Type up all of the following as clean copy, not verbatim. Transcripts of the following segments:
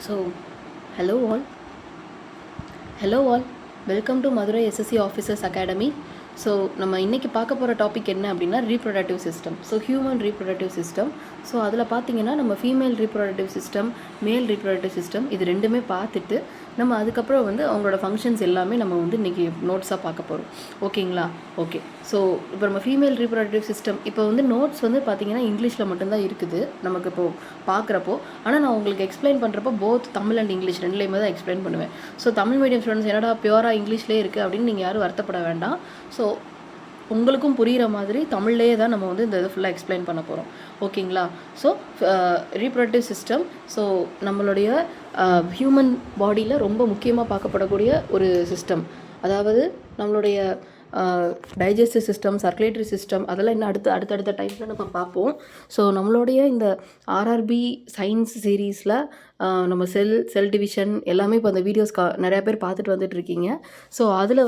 So, hello all. Hello all. Welcome to Madurai SSC Officers Academy. So நம்ம இன்றைக்கி பார்க்க போகிற டாபிக் என்ன அப்படின்னா reproductive system. So human reproductive system. So அதில் பார்த்தீங்கன்னா நம்ம ஃபீமேல் ரீப்ரொடக்டிவ் சிஸ்டம், மேல் ரீப்ரொடக்டிவ் சிஸ்டம் இது ரெண்டுமே பார்த்துட்டு நம்ம அதுக்கப்புறம் அவங்களோட ஃபங்க்ஷன்ஸ் எல்லாமே நம்ம இன்றைக்கி நோட்ஸாக பார்க்க போகிறோம். ஓகேங்களா? ஓகே. ஸோ இப்போ நம்ம ஃபீமேல் ரீப்ரொடக்டிவ் சிஸ்டம் இப்போ நோட்ஸ் பார்த்தீங்கன்னா இங்கிலீஷில் மட்டும்தான் இருக்குது நமக்கு இப்போது பார்க்குறப்போ. ஆனால் நான் உங்களுக்கு எக்ஸ்பிளைன் பண்ணுறப்போ போத் தமிழ் அண்ட் இங்கிலீஷ் ரெண்டுலேயுமே தான் எக்ஸ்பிளைன் பண்ணுவேன். ஸோ தமிழ் மீடியம் ஸ்டூடெண்ட்ஸ் என்னடா பியூராக இங்கிலீஷ்லேயே இருக்குது அப்படின்னு நீங்கள் யாரும் வருத்தப்பட வேண்டாம். ஸோ உங்களுக்கும் புரிகிற மாதிரி தமிழ்லேயே தான் நம்ம இந்த இதை ஃபுல்லாக எக்ஸ்பிளைன் பண்ண போகிறோம். ஓகேங்களா? ஸோ ரீப்ரொடக்டிவ் சிஸ்டம் ஸோ நம்மளுடைய ஹியூமன் பாடியில் ரொம்ப முக்கியமாக பார்க்கப்படக்கூடிய ஒரு சிஸ்டம். அதாவது நம்மளுடைய டைஜஸ்டிவ் சிஸ்டம், சர்க்குலேட்டரி சிஸ்டம் அதெல்லாம் இன்னும் அடுத்தடுத்த டைப்பில் நம்ம பார்ப்போம். ஸோ நம்மளுடைய இந்த ஆர்ஆர்பி சயின்ஸ் சீரீஸில் நம்ம செல் டிவிஷன் எல்லாமே இப்போ அந்த வீடியோஸ் நிறையா பேர் பார்த்துட்டு வந்துட்டுருக்கீங்க. ஸோ அதில்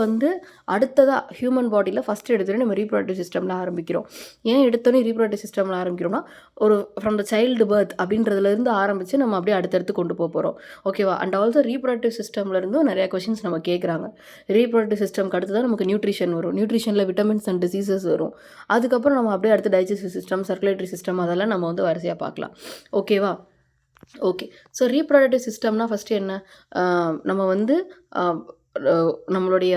அடுத்ததாக ஹியூமன் பாடியில் ஃபஸ்ட்டு எடுத்தோடனே நம்ம ரீப்ரொடக்டிவ் சிஸ்டமில் ஆரம்பிக்கிறோம். ஏன் எடுத்தோடனே ரீப்ரொடக்டிவ் சிஸ்டமில் ஆரம்பிக்கிறோம்னா ஒரு ஃப்ரம் த சைல்டு பர்த் அப்படின்றதுலேருந்து ஆரம்பித்து நம்ம அப்படியே அடுத்தடுத்து கொண்டு போகிறோம். ஓகேவா? அண்ட் ஆல்சோ ரீப்ரொடக்டிவ் சிஸ்டம்லேருந்தும் நிறையா கொஷின்ஸ் நம்ம கேட்குறாங்க. ரீப்ரொடக்டிவ் சிஸ்டம்க்கு அடுத்து தான் நமக்கு நியூட்ரிஷன் வரும். நியூட்ரிஷனில் விட்டமின்ஸ் அண்ட் டிசீசஸ் வரும். அதுக்கப்புறம் நம்ம அப்படியே அடுத்து டைஜஸ்டிவ் சிஸ்டம், சர்க்குலேட்டரி சிஸ்டம் அதெல்லாம் நம்ம வரிசையாக பார்க்கலாம். ஓகேவா? ஓகே. ஸோ ரீப்ரொடக்டிவ் சிஸ்டம்னா ஃபஸ்ட்டு என்ன? நம்ம நம்மளுடைய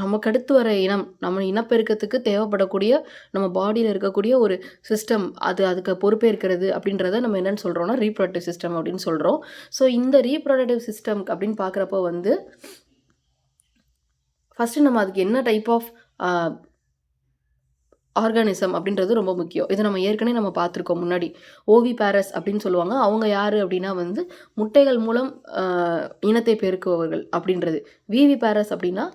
நமக்கு அடுத்து வர இனம், நம்ம இனப்பெருக்கத்துக்கு தேவைப்படக்கூடிய நம்ம பாடியில் இருக்கக்கூடிய ஒரு சிஸ்டம், அதுக்கு பொறுப்பேற்கிறது அப்படின்றத நம்ம என்னென்னு சொல்கிறோம்னா ரீப்ரொடக்டிவ் சிஸ்டம் அப்படின்னு சொல்கிறோம். ஸோ இந்த ரீப்ரொடக்டிவ் சிஸ்டம் அப்படின்னு பார்க்குறப்போ ஃபஸ்ட்டு நம்ம அதுக்கு என்ன டைப் ஆஃப் ஆர்கானிசம் அப்படின்றது ரொம்ப முக்கியம். இதை நம்ம ஏற்கனவே நம்ம பார்த்துருக்கோம் முன்னாடி. ஓவிபாரஸ் அப்படின்னு சொல்லுவாங்க. அவங்க யார் அப்படின்னா முட்டைகள் மூலம் இனத்தை பெருக்குபவர்கள் அப்படின்றது. விவிபாரஸ் அப்படின்னா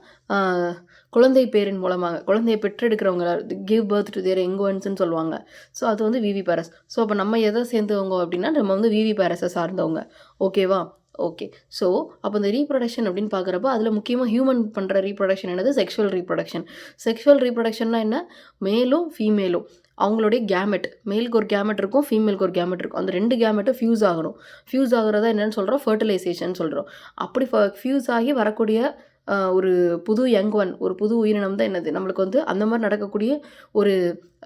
குழந்தை பேரின் மூலமாக குழந்தையை பெற்றெடுக்கிறவங்க, give birth to their young ஒன்ஸ்ன்னு சொல்லுவாங்க. ஸோ அது விவிபாரஸ். ஸோ அப்போ நம்ம எதை சேர்ந்தவங்க அப்படின்னா நம்ம விவிபாரஸை சார்ந்தவங்க. ஓகேவா? ஓகே. ஸோ அப்போ இந்த ரீப்ரொடக்ஷன் அப்படின்னு பார்க்குறப்போ அதில் முக்கியமாக ஹியூமன் பண்ணுற ரீப்ரொடக்ஷன் என்னது? Sexual reproduction. செக்ஷுவல் ரீப்ரொடக்ஷன்னா என்ன? மேலும் ஃபீமேலும் அவங்களுடைய கேமெட், மேலுக்கு ஒரு கேமெட் இருக்கும், ஃபீமேலுக்கு ஒரு கேமெட் இருக்கும். அந்த ரெண்டு கேமெட்டும் ஃபியூஸ் ஆகணும். ஃபியூஸ் ஆகிறதா என்னென்னு சொல்கிறோம்? ஃபர்டிலைசேஷன் சொல்கிறோம். அப்படி ஃபியூஸ் ஆகி வரக்கூடிய ஒரு புது யங் ஒன், ஒரு புது உயிரினம் தான் என்னது நம்மளுக்கு அந்த மாதிரி நடக்கக்கூடிய ஒரு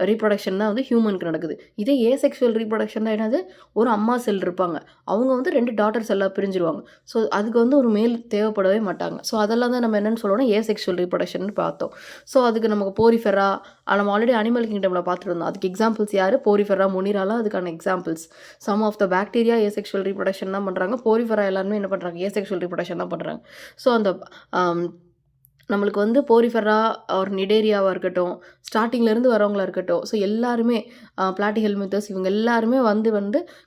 ரீப்ரொடக்ஷன் தான் ஹியூமனுக்கு நடக்குது. இதே ஏசெக்ஷுவல் ரீப்ரொடக்ஷன் தான் என்னது? ஒரு அம்மா செல் இருப்பாங்க, அவங்க 2 டாட்டர் செல்லாக பிரிஞ்சிருவாங்க. ஸோ அதுக்கு ஒரு மேல் தேவைப்படவே மாட்டாங்க. ஸோ அதெல்லாம் தான் நம்ம என்னென்னு சொல்கிறோம்னா ஏசெக்ஷுவல் ரீப்ரொடக்ஷன் பார்த்தோம். ஸோ அதுக்கு நமக்கு போரிஃபெரா நம்ம ஆல்ரெடி அனிமல் கிங்டமில் பார்த்துட்டு இருந்தோம். அதுக்கு எக்ஸாம்பிள்ஸ் யார்? போரிஃபெரா, மொனிராலாம் அதுக்கான examples. Some of the bacteria asexual reproduction தான் பண்ணுறாங்க. போரிஃபெரா எல்லாருமே என்ன பண்ணுறாங்க? ஏசெக்ஷுவல் ரீப்ரொடக்ஷன் தான் பண்ணுறாங்க. ஸோ அந்த நம்மளுக்கு போரிஃபெரா ஒரு நிடேரியாவாக இருக்கட்டும், ஸ்டார்டிங்லேருந்து வரவங்களா இருக்கட்டும், ஸோ எல்லாருமே பிளாட்டிஹெல்மின்தஸ் இவங்க எல்லாருமே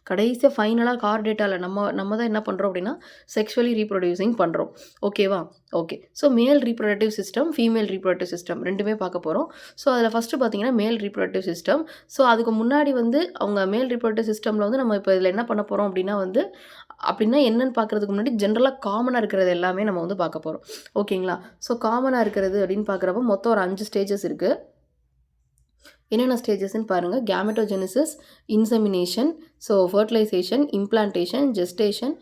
கடைசியாக ஃபைனலாக கார்டேட்டாவில் நம்ம தான் என்ன பண்ணுறோம் அப்படின்னா செக்ஷுவலி ரீப்ரொடியூசிங் பண்ணுறோம். ஓகேவா? Okay. So male reproductive system, female reproductive system ரெண்டுமே பார்க்க போகிறோம். ஸோ அதில் ஃபஸ்ட்டு பார்த்தீங்கன்னா மேல் ரீப்ரொடக்டிவ் சிஸ்டம். ஸோ அதுக்கு முன்னாடி அவங்க மேல் ரீப்ரொடக்டிவ் சிஸ்டமில் நம்ம இப்போ இதில் என்ன பண்ண போகிறோம் அப்படின்னா என்னென்னு பார்க்குறதுக்கு முன்னாடி ஜென்ரலாக காமனாக இருக்கிறது எல்லாமே நம்ம பார்க்க போகிறோம். ஓகேங்களா? ஸோ காமனாக இருக்கிறது அப்படின்னு பார்க்குறப்ப மொத்தம் ஒரு 5 ஸ்டேஜஸ் இருக்குது. என்னென்ன ஸ்டேஜஸ்ன்னு பாருங்கள். Gametogenesis, insemination, so fertilization, implantation, gestation,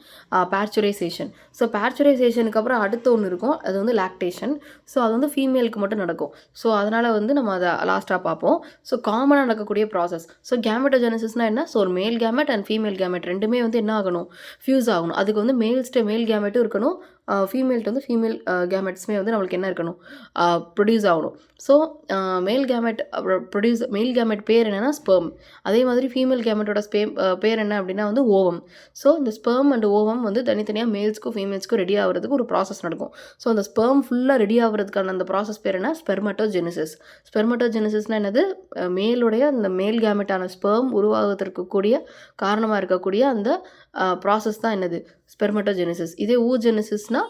parturition. So பேர்ச்சுரைசேஷனுக்கு அப்புறம் அடுத்த ஒன்று இருக்கும், அது லாக்டேஷன். ஸோ அது ஃபீமேலுக்கு மட்டும் நடக்கும். ஸோ அதனால் நம்ம அதை லாஸ்ட்டாக பார்ப்போம். ஸோ காமனாக நடக்கக்கூடிய ப்ராசஸ். ஸோ கேமெட்டோஜெனிசிஸ்னால் என்ன? ஸோ ஒரு மேல் கேமெட் அண்ட் ஃபீமேல் கேமெட் ரெண்டுமே என்ன ஆகணும்? ஃபியூஸ் ஆகணும். அதுக்கு மேல் கேமெட்டும் இருக்கணும், ஃபீமேல்ட்டு ஃபீமேல் கேமெட்ஸுமே நம்மளுக்கு என்ன இருக்கணும்? ப்ரொடியூஸ் ஆகணும். ஸோ மேல் கேமெட் மேல் கேமெட் பேர் என்னென்னா ஸ்பெர்ம். அதே மாதிரி ஃபீமேல் கேமெட்டோட பேர் என்ன அப்படின்னா ஓவம். ஸோ இந்த ஸ்பெர்ம் அண்ட் ஓவம் தனித்தனியாக மேல்ஸ்க்கும் ஃபீமேல்ஸ்க்கும் ரெடி ஆகிறதுக்கு ஒரு ப்ராசஸ் நடக்கும். ஸோ அந்த ஸ்பெர்ம் ஃபுல்லாக ரெடி ஆகிறதுக்கான அந்த ப்ராசஸ் பேர் என்ன? ஸ்பெர்மட்டோஜெனிசிஸ். ஸ்பெர்மட்டோஜெனிசிஸ்னால் என்னது? மேலுடைய அந்த மேல் கேமெட்டான ஸ்பெர்ம் உருவாகிறதுக்கு கூடிய காரணமாக இருக்கக்கூடிய அந்த ப்ராசஸ் தான் என்னது? ஸ்பெர்மட்டோஜெனிசிஸ். இதே ஊஜெனிசிஸ்னால்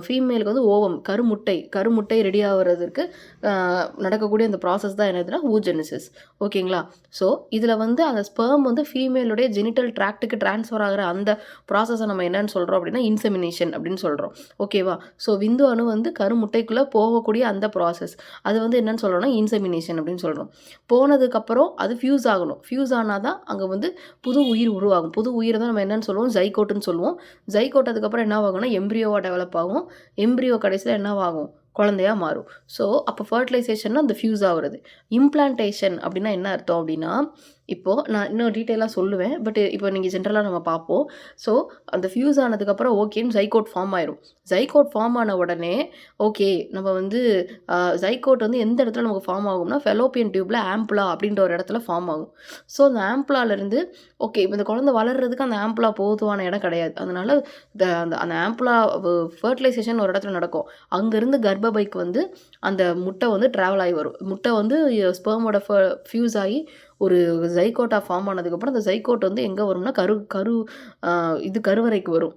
ஃபீமேலுக்கு வந்து ஓவம் கருமுட்டை ரெடி ஆகிறதுக்கு நடக்கக்கூடிய அந்த ப்ராசஸ் தான் என்னதுன்னா oogenesis. ஓகேங்களா? ஸோ இதில் வந்து அந்த ஸ்பெர்ம் வந்து ஃபீமேலுடைய ஜெனிட்டல் ட்ராக்ட்டுக்கு ட்ரான்ஸ்ஃபர் ஆகிற அந்த ப்ராசஸை நம்ம என்னன்னு சொல்கிறோம் அப்படின்னா இன்செமினேஷன் அப்படின்னு சொல்கிறோம். ஓகேவா? ஸோ விந்து அணு வந்து கருமுட்டைக்குள்ளே போகக்கூடிய அந்த ப்ராசஸ் அது வந்து என்னன்னு சொல்கிறோம்னா இன்செமினேஷன் அப்படின்னு சொல்கிறோம். போனதுக்கப்புறம் அது ஃபியூஸ் ஆகணும். ஃபியூஸ் ஆனால் தான் அங்கே வந்து புது உயிர் உருவாகும். புது உயிரை தான் நம்ம என்னன்னு சொல்லுவோம் ஜைகோட்டுன்னு சொல்லுவோம். ஜைகோட் அதுக்கப்புறம் என்ன ஆகும்னா எம்ப்ரியோவாக டெவலப் ஆகும். எம்ப்ரியோ கடைசியில் என்னவாகும்? குழந்தையா மாறும். ஸோ அப்போ ஃபர்டிலைசேஷன்னா அந்த ஃபியூஸ் ஆகுறது. இம்ப்ளான்டேஷன் அப்படின்னா என்ன அர்த்தம் அப்படின்னா, இப்போது நான் இன்னும் டீட்டெயிலாக சொல்லுவேன். பட் இப்போ நீங்கள் ஜென்ரலாக நம்ம பார்ப்போம். ஸோ அந்த ஃபியூஸ் ஆனதுக்கப்புறம் ஓகேன்னு ஜைகோட் ஃபார்ம் ஆயிரும். ஜைகோட் ஃபார்ம் ஆன உடனே ஓகே நம்ம வந்து ஜைகோட் வந்து எந்த இடத்துல நமக்கு ஃபார்ம் ஆகும்னா ஃபெலோப்பியன் டியூப்பில் ஆம்புலா அப்படின்ற ஒரு இடத்துல ஃபார்ம் ஆகும். ஸோ அந்த ஆம்புலாலேருந்து ஓகே இப்போ இந்த குழந்தை வளர்கிறதுக்கு அந்த ஆம்புலா போதுவான இடம் கிடையாது. அதனால் அந்த அந்த ஆம்புலா ஃபர்டிலைசேஷன் ஒரு இடத்துல நடக்கும். அங்கேருந்து கர்ப்பப்பைக்கு வந்து அந்த முட்டை வந்து ட்ராவல் ஆகி வரும். முட்டை வந்து ஸ்பெர்மோட ஃபியூஸ் ஆகி ஒரு ஜைகோட்டா ஃபார்ம் ஆனதுக்கப்புறம் அந்த ஜைகோட் வந்து எங்கே வரும்னா கருவறைக்கு வரும்,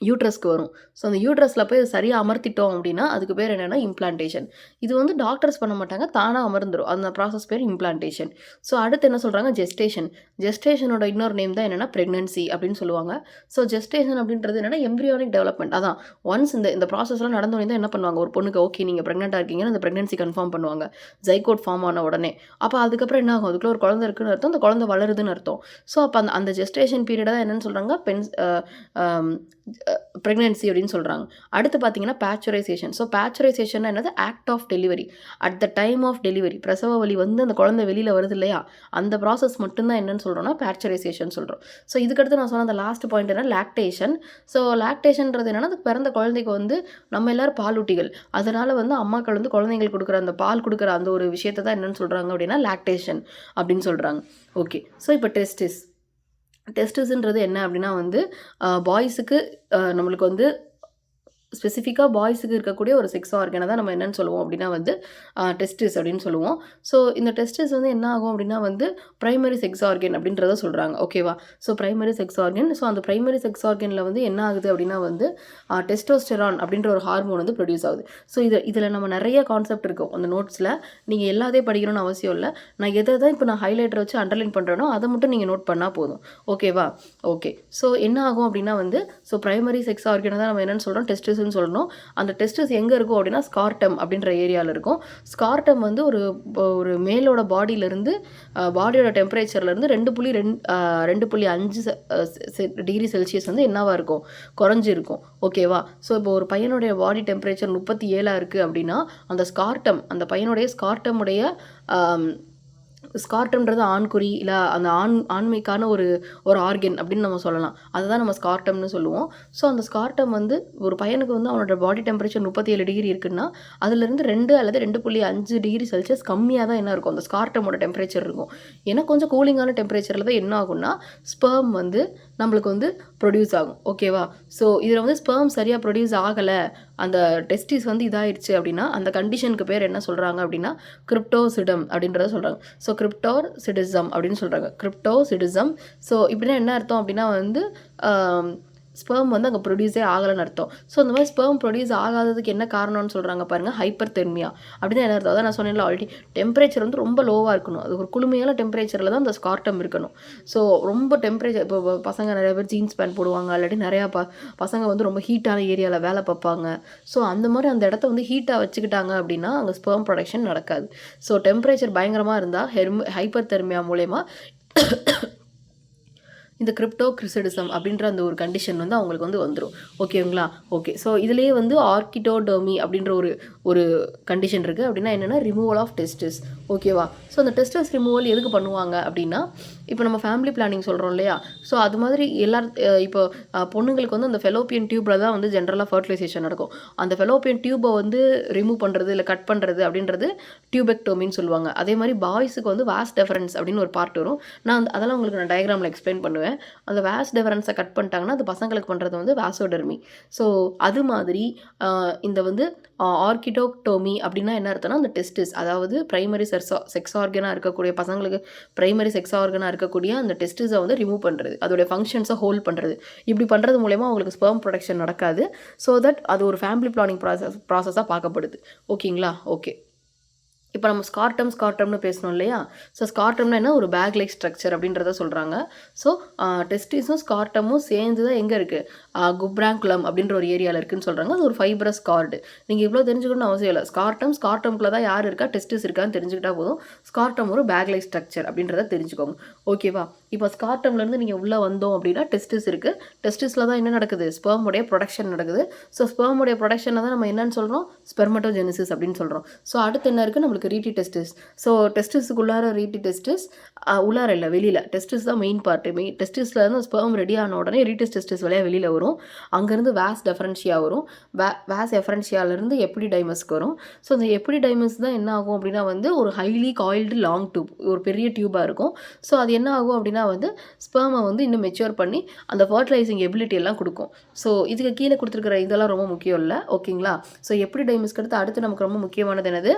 யூட்ரஸ்க்கு வரும். ஸோ அந்த யூட்ரஸில் போய் சரியாக அமர்த்திட்டோம் அப்படின்னா அதுக்கு பேர் என்னென்னா இம்ப்ளான்டேஷன். இது வந்து டாக்டர்ஸ் பண்ண மாட்டாங்க, தானாக அமர்ந்துடும். அந்த ப்ராசஸ் பேர் இம்ப்ளான்டேஷன். ஸோ அடுத்து என்ன சொல்கிறாங்க? ஜெஸ்டேஷன். ஜெஸ்டேஷனோட இன்னொரு நேம் தான் என்னென்னா ப்ரெக்னன்சி அப்படின்னு சொல்லுவாங்க. ஸோ ஜெஸ்டேஷன் அப்படின்றது என்னென்னா எம்ப்ரியானிக் டெவலப்மெண்ட். அதான் ஒன்ஸ் இந்த ப்ராசஸ்லாம் நடந்தோடனே தான் என்ன பண்ணுவாங்க? ஒரு பொண்ணுக்கு ஓகே நீங்கள் ப்ரெக்னெண்ட்டாக இருக்கீங்கன்னு அந்த ப்ரெக்னன்சி கன்ஃபார்ம் பண்ணுவாங்க ஜைகோட் ஃபார்ம் ஆன உடனே. அப்போ அதுக்கப்புறம் என்ன ஆகும்? அதுக்குள்ள ஒரு குழந்தை இருக்குன்னு அர்த்தம், அந்த குழந்தை வளருதுன்னு அர்த்தம். ஸோ அப்போ அந்த ஜெஸ்டேஷன் பீரியட் தான் என்னென்னு சொல்கிறாங்க? ப்ரெக்னன்சி அப்படின்னு சொல்கிறாங்க. அடுத்து பார்த்தீங்கன்னா பேச்சுரைசேஷன். ஸோ பேச்சுரைசேஷன் என்னது? Act of delivery. At the time of delivery பிரசவ வலி வந்து அந்த குழந்தை வெளியில் வருது இல்லையா, அந்த ப்ராசஸ் மட்டும்தான் என்னன்னு சொல்கிறோம்னா பேச்சுரைசேஷன் சொல்கிறோம். ஸோ இதுக்கடுத்து நான் சொன்ன அந்த லாஸ்ட் பாயிண்ட் என்ன? லாக்டேஷன். ஸோ லாக்டேஷன்றது என்னன்னா அது பிறந்த குழந்தைக்கு வந்து நம்ம எல்லோரும் பாலூட்டிகள், அதனால் வந்து அம்மாக்கள் வந்து குழந்தைங்களுக்கு கொடுக்குற அந்த பால் கொடுக்குற அந்த ஒரு விஷயத்தை தான் என்னென்னு சொல்கிறாங்க அப்படின்னா லாக்டேஷன் அப்படின்னு சொல்கிறாங்க. ஓகே. ஸோ இப்போ டெஸ்டிஸ்ன்றது என்ன அப்படின்னா வந்து பாய்ஸுக்கு நம்மளுக்கு வந்து ஸ்பெசிஃபிக்காக பாய்ஸுக்கு இருக்கக்கூடிய ஒரு செக்ஸ் ஆர்கனை தான் நம்ம என்னென்னு சொல்லுவோம் அப்படின்னா வந்து டெஸ்டிஸ் அப்படின்னு சொல்லுவோம். ஸோ இந்த டெஸ்டிஸ் வந்து என்ன ஆகும் அப்படின்னா வந்து ப்ரைமரி செக்ஸ் ஆர்கன் அப்படின்றத சொல்கிறாங்க. ஓகேவா? So primary sex organ. So அந்த ப்ரைமரி செக்ஸ் ஆர்கனில் வந்து என்ன ஆகுது அப்படின்னா வந்து டெஸ்டோஸ்டெரான் அப்படின்ற ஒரு ஹார்மோன் வந்து ப்ரொடியூஸ் ஆகுது. ஸோ இதில் நம்ம நிறைய கான்செப்ட் இருக்கும் அந்த நோட்ஸில். நீங்கள் எல்லாத்தையும் படிக்கணும்னு அவசியம் இல்லை. நான் எதை தான் இப்போ நான் ஹைலைட்டர் வச்சு அண்டர்லைன் பண்ணுறேனோ அதை மட்டும் நீங்கள் நோட் பண்ணால் போதும். ஓகேவா? ஓகே. ஸோ என்ன ஆகும் அப்படின்னா வந்து ப்ரைமரி செக்ஸ் ஆர்கனை தான் நம்ம என்னென்னு சொல்கிறோம்? டெஸ்டிஸ் சொல்லணும். அந்த டெஸ்டிஸ் எங்கே இருக்கும் அப்படின்னா ஸ்கார்டம் அப்படின்ற ஏரியாவில் இருக்கும். ஸ்கார்டம் வந்து ஒரு மேலோட பாடியிலேருந்து பாடியோட டெம்பரேச்சர்லேருந்து 2.5 டிகிரி செல்சியஸ் வந்து என்னவா இருக்கும்? குறைஞ்சிருக்கும். ஓகேவா? ஸோ இப்போ ஒரு பையனுடைய பாடி டெம்பரேச்சர் 37 இருக்குது அப்படின்னா அந்த பையனுடைய ஸ்கார்டம்ன்றது ஆண்குறி இல்லை அந்த ஆண்மைக்கான ஒரு ஆர்கன் அப்படின்னு நம்ம சொல்லலாம். அதுதான் நம்ம ஸ்கார்டம்னு சொல்லுவோம். ஸோ அந்த ஸ்கார்டம் வந்து ஒரு பையனுக்கு வந்து அவனோட பாடி டெம்பரேச்சர் 37 டிகிரி இருக்குன்னா அதுலேருந்து 2 அல்லது 2.5 டிகிரி செல்சியஸ் கம்மியாக தான் என்ன இருக்கும்? அந்த ஸ்கார்டமோட டெம்பரேச்சர் இருக்கும். ஏன்னா கொஞ்சம் கூலிங்கான டெம்பரேச்சரில் தான் என்ன ஆகும்னா ஸ்பெர்ம் வந்து நம்மளுக்கு வந்து ப்ரொடியூஸ் ஆகும். ஓகேவா? ஸோ இதில் வந்து ஸ்பெர்ம் சரியாக ப்ரொடியூஸ் ஆகலை, அந்த டெஸ்டிஸ் வந்து இதாகிடுச்சு அப்படின்னா அந்த கண்டிஷனுக்கு பேர் என்ன சொல்கிறாங்க அப்படின்னா கிரிப்டோசிடம் அப்படின்றத சொல்கிறாங்க. ஸோ கிரிப்டோசிடிசம் அப்படின்னு சொல்கிறாங்க. கிரிப்டோசிடிசம். ஸோ இப்படின்னா என்ன அர்த்தம் அப்படின்னா வந்து ஸ்பெர்ம் வந்து அங்கே ப்ரொடியூஸே ஆகலைன்னு அர்த்தம். ஸோ இந்த மாதிரி ஸ்பெர்ம் ப்ரொடியூஸ் ஆகாததுக்கு என்ன காரணம்னு சொல்கிறாங்க பாருங்கள்? ஹைப்பர் தெர்மியா அப்படின்னு என்ன அர்த்தம்? அதான் நான் சொன்னேன்ல ஆல்ரெடி, டெம்பரேச்சர் வந்து ரொம்ப லோவாக இருக்கணும். அது ஒரு குளுமையான டெம்பரேச்சரில் தான் அந்த ஸ்கார்டம் இருக்கணும். ஸோ ரொம்ப டெம்பரேச்சர் இப்போ பசங்க நிறைய பேர் ஜீன்ஸ் பேண்ட் போடுவாங்க, இல்லாட்டி நிறையா பசங்க வந்து ரொம்ப ஹீட்டான ஏரியாவில் வேலை பார்ப்பாங்க. ஸோ அந்த மாதிரி அந்த இடத்த வந்து ஹீட்டாக வச்சுக்கிட்டாங்க அப்படின்னா அங்கே ஸ்பெர்ம் ப்ரொடக்ஷன் நடக்காது. ஸோ டெம்பரேச்சர் பயங்கரமாக இருந்தால் ஹைப்பர் தெர்மியா மூலயமா இந்த கிரிப்டோகிரிசிடிசம் அப்படின்ற அந்த ஒரு கண்டிஷன் வந்து அவங்களுக்கு வந்து வந்துடும். ஓகேங்களா? ஓகே. ஸோ இதுலேயே வந்து ஆர்கிடோடர்மி அப்படின்ற ஒரு கண்டிஷன் இருக்குது. அப்படின்னா என்னென்னா ரிமூவல் ஆஃப் டெஸ்டிஸ். ஓகேவா? ஸோ அந்த டெஸ்டிஸ் ரிமூவல் எதுக்கு பண்ணுவாங்க அப்படின்னா இப்போ நம்ம ஃபேமிலி பிளானிங் சொல்கிறோம் இல்லையா, ஸோ அது மாதிரி இப்போ பொண்ணுங்களுக்கு வந்து அந்த ஃபெலோப்பியன் டியூப்பில் தான் வந்து ஜென்ரலாக ஃபர்டிலைசேஷன் நடக்கும். அந்த ஃபெலோப்பியன் டியூப்பை வந்து ரிமூவ் பண்ணுறது இல்லை கட் பண்ணுறது அப்படின்றது டியூபெக்டோமின்னு சொல்லுவாங்க. அதே மாதிரி பாய்ஸுக்கு வந்து வாஸ் டெஃபரன்ஸ் அப்படின்னு ஒரு பார்ட் வரும். அதெல்லாம் உங்களுக்கு நான் டயக்ராமில் எக்ஸ்பிளைன் பண்ணுவேன். அந்த வாஸ் டெஃபரன்ஸை கட் பண்ணிட்டாங்கன்னா அது பசங்களுக்கு பண்ணுறது வந்து வாசோடெர்மி. ஸோ அது மாதிரி இந்த வந்து ஆர்கிடோக்டோமி அப்படின்னா என்ன அர்த்தம்னா அந்த டெஸ்டிஸ், அதாவது பிரைமரி செக்ஸ் ஆர்கனாக இருக்கக்கூடிய பசங்களுக்கு பிரைமரி செக்ஸ் ஆர்கனாக இருக்கக்கூடிய அந்த டெஸ்டிஸை வந்து ரிமூவ் பண்ணுறது, அதோடைய ஃபங்க்ஷன்ஸை ஹோல்ட் பண்ணுறது. இப்படி பண்ணுறது மூலயமா அவங்களுக்கு ஸ்பெர்ம் ப்ரொடக்ஷன் நடக்காது. ஸோ தட் அது ஒரு ஃபேமிலி பிளானிங் ப்ராசஸாக பார்க்கப்படுது. ஓகேங்களா? ஓகே. இப்போ நம்ம ஸ்கார்டம்னு பேசணும் இல்லையா? ஸோ ஸ்கார்டம்னா என்ன, ஒரு பேக் லைக் ஸ்ட்ரக்சர் அப்படின்றத சொல்கிறாங்க. ஸோ டெஸ்டிஸும் ஸ்கார்டமும் சேர்ந்து தான் எங்கே இருக்குது, குப்ராங்குலம் அப்படின்ற ஒரு ஏரியாவில் இருக்குதுன்னு சொல்கிறாங்க. அது ஒரு ஃபைப்ரஸ் கார்டு. நீங்கள் இவ்வளோ தெரிஞ்சுக்கணும்னு அவசியம் இல்லை. ஸ்கார்டம்குள்ளே தான் யார் இருக்கா, டெஸ்டிஸ் இருக்கான்னு தெரிஞ்சுக்கிட்டா போதும். ஸ்கார்டம் ஒரு பேக் லைக் ஸ்ட்ரக்சர் அப்படின்றத தெரிஞ்சுக்கோங்க. ஓகேவா? இப்போ ஸ்கார்டம்லேருந்து நீங்கள் உள்ளே வந்தோம் அப்படின்னா டெஸ்டிஸ் இருக்குது. டெஸ்டிஸில் தான் என்ன நடக்குது, ஸ்பெர்முடைய ப்ரொடக்ஷன் நடக்குது. ஸோ ஸ்பெர்முடைய ப்ரொடக்ஷனை தான் நம்ம என்னன்னு சொல்கிறோம், ஸ்பெர்மட்டோஜெனிசிஸ் அப்படின்னு சொல்கிறோம். ஸோ அடுத்து என்ன இருக்குது, நம்மளுக்கு ரீட்டி டெஸ்டிஸ். ஸோ டெஸ்டிஸுக்குள்ளார ரீட்டி டெஸ்டிஸ், உள்ளார இல்லை வெளியில், டெஸ்டிஸ் தான் மெயின் பார்ட்டு. டெஸ்டிஸில் இருந்து ஸ்பெர்ம் ரெடி ஆன உடனே ரீட்டிஸ் டெஸ்டிஸ் வழியாக வெளியில் வரும். அங்கேருந்து வாஸ் டெஃபரன்ஷியா வரும். வாஸ் எஃபரன்ஷியாவிலேருந்து எப்பிடிடைமஸ்க்கு வரும். ஸோ இந்த எப்பிடிடைமஸ் தான் என்ன ஆகும் அப்படின்னா வந்து ஒரு ஹைலி காயில்டு லாங் டியூப், ஒரு பெரிய டியூபாக இருக்கும். ஸோ அது என்ன ஆகும் அப்படின்னா வந்து ஸ்பெர்மை வந்து இன்னும் மெச்சூர் பண்ணி அந்த ஃபர்டிலைசிங் எபிலிட்டி எல்லாம் கொடுக்கும். ஸோ இதுக்கு கீழே கொடுத்துருக்கிற இதெல்லாம் ரொம்ப முக்கியம் இல்லை. ஓகேங்களா? ஸோ எப்பிடிடைமஸ்க்கு அடுத்து நமக்கு ரொம்ப முக்கியமானது என்னது,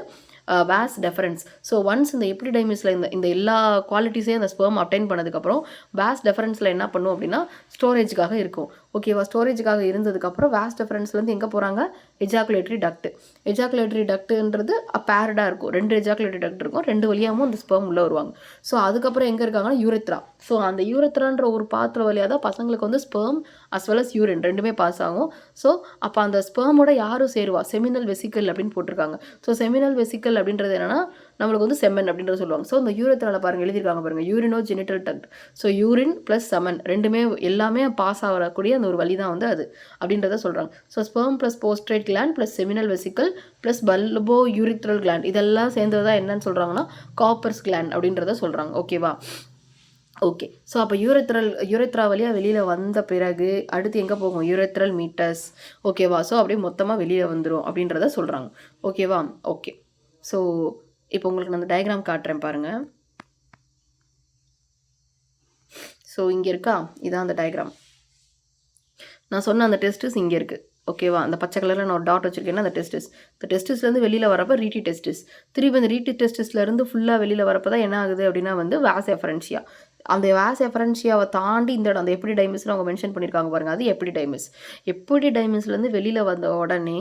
வாஸ் டெஃபரன்ஸ். ஸோ ஒன்ஸ் இந்த எப்பிடிடைமிஸில் இந்த எல்லா குவாலிட்டிஸையும் அந்த ஸ்பெர்ம் அப்டைன் பண்ணதுக்கப்புறம் வாஸ் டெஃபரன்ஸில் என்ன பண்ணும் அப்படின்னா ஸ்டோரேஜுக்காக இருக்கும். ஓகேவா? ஸ்டோரேஜுக்காக இருந்ததுக்கப்புறம் வாஸ் டெஃபரன்ஸ்லேருந்து எங்கே போகிறாங்க, எஜாக்குலேட்டரி டக்ட். எஜாக்குலேட்டரி டக்ட்டுன்றது பேரடாக இருக்கும். 2 எஜாக்குலேட்டரி டக்ட் இருக்கும். 2 வழியாகவும் அந்த ஸ்பெர்ம் உள்ளே வருவாங்க. ஸோ அதுக்கப்புறம் எங்கே இருக்காங்கன்னா யூரெத்ரா. ஸோ அந்த யூரெத்ரான்ற ஒரு பாத்திர வழியாக தான் பசங்களுக்கு வந்து sperm as well as urine ரெண்டுமே பாஸ் ஆகும். ஸோ அப்போ அந்த ஸ்பெர்மோட யாரும் சேருவா, செமினல் வெசிக்கல் அப்படின்னு போட்டிருக்காங்க. ஸோ செமினல் வெசிக்கல் அப்படின்றது என்னன்னா நம்மளுக்கு வந்து செமன் அப்படின்றது சொல்லுவாங்க. ஸோ இந்த யூரெத்ராவில் பாருங்கள் எழுதியிருக்காங்க பாருங்கள், urinogenital duct. So urine plus semen ரெண்டுமே எல்லாமே பாஸ் ஆகக்கூடிய அந்த ஒரு வழி தான் வந்து அது அப்படின்றத சொல்கிறாங்க. ஸோ ஸ்பெர்ம் ப்ளஸ் போஸ்ட்ரேட் gland plus seminal vesicle plus bulbourethral gland இதெல்லாம் சேர்ந்தது தான் என்னன்னு சொல்கிறாங்கன்னா காப்பர்ஸ் கிளாண்ட் அப்படின்றத சொல்கிறாங்க. ஓகேவா? ஓகே. ஸோ அப்போ யூரெத்ரா வழியாக வெளியில் வந்த பிறகு அடுத்து எங்கே போகும், யூரெத்ரல் மீட்டஸ். ஓகேவா? ஸோ அப்படியே மொத்தமாக வெளியில் வந்துடும் அப்படின்றத சொல்கிறாங்க. ஓகேவா? ஓகே. ஸோ இப்போ உங்களுக்கு நான் அந்த டயக்ராம் காட்டுறேன் பாருங்கள். ஸோ இங்கே இருக்கா, இதான் அந்த டயக்ராம். நான் சொன்ன அந்த டெஸ்டிஸ் இங்கே இருக்குது. ஓகேவா? அந்த பச்சை கலரில் நான் ஒரு டாட் வச்சுருக்கேன்னா அந்த டெஸ்டிஸ். இந்த டெஸ்டிஸ்லேருந்து வெளியில் வரப்போ ரீட்டி டெஸ்டிஸ். திருப்பி அந்த ரீட்டி டெஸ்டிஸ்லேருந்து ஃபுல்லாக வெளியில் வரப்போ தான் என்ன ஆகுது அப்படின்னா வந்து வாஸ் எஃபரன்ஷியா. அந்த வாஸ் எஃபரன்ஷியாவை தாண்டி இந்த இடம் அந்த எப்பிடிடைமிஸ்னு அவங்க மென்ஷன் பண்ணியிருக்காங்க பாருங்கள், அது எப்பிடிடைமிஸ். எப்பிடிடைமிஸ்லேருந்து வெளியில் வந்த உடனே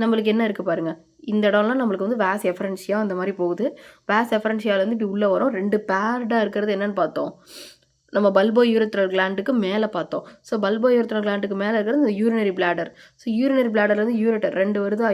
நம்மளுக்கு என்ன இருக்குது பாருங்கள், இந்த இடம்லாம் நம்மளுக்கு வந்து வாஸ் எஃபரன்ஷியா அந்த மாதிரி போகுது. வாஸ் எஃபரன்ஷியாலேருந்து இப்படி உள்ளே வரும். 2 பேர்டாக இருக்கிறது என்னென்னு பார்த்தோம், நம்ம பல்போ யூரெத்ரல் கிளாண்டுக்கு மேலே பார்த்தோம். ஸோ பல்போ யூரெத்ரல் கிளாண்டுக்கு மேலே இருக்கிறது இந்த யூரினரி பிளாடர். ஸோ யூரினரி பிளாடர்லேருந்து யூரெட்டர் 2 வருதா,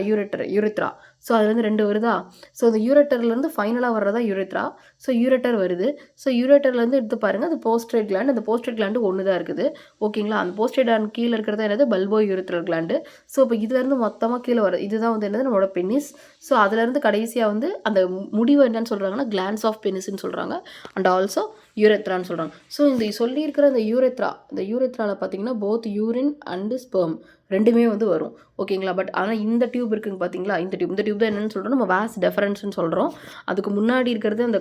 யூரெத்ரா. ஸோ அதுலேருந்து 2 வருதா. ஸோ இந்த யூரெட்டர்லேருந்து ஃபைனலாக வர்றதா யூரெத்ரா. ஸோ யூரெட்டர் வருது. ஸோ யூரெட்டர்லேருந்து எடுத்து பாருங்கள், அது போஸ்ட்ரேட் கிளாண்ட். அந்த போஸ்ட்ரேட் கிளாண்டு ஒன்று தான் இருக்குது. ஓகேங்களா? அந்த போஸ்ட்ரேட் கிளாண்ட் கீழே இருக்கிறதா என்னது, பல்போ யூரெத்ரல் கிளாண்டு. ஸோ இப்போ இதுலேருந்து மொத்தமாக கீழே வருது, இதுதான் வந்து என்னது நம்மளோட பெனிஸ். ஸோ அதுலேருந்து கடைசியாக வந்து அந்த முடிவு என்னன்னு சொல்கிறாங்கன்னா கிளான்ஸ் ஆஃப் பெனிஸ்ன்னு சொல்கிறாங்க. அண்ட் ஆல்சோ யூரெத்ரான்னு சொல்கிறாங்க. ஸோ இந்த சொல்லியிருக்கிற இந்த யூரெத்ராவில் பார்த்தீங்கன்னா போத் யூரின் அண்டு ஸ்பெர்ம் ரெண்டுமே வந்து வரும். ஓகேங்களா? பட் ஆனால் இந்த டியூப் இருக்குங்க பார்த்தீங்களா, இந்த டியூப் தான் என்னென்னு சொல்கிறோம், நம்ம வாஸ் டெஃபரன்ஸ்னு சொல்கிறோம். அதுக்கு முன்னாடி இருக்கிறது அந்த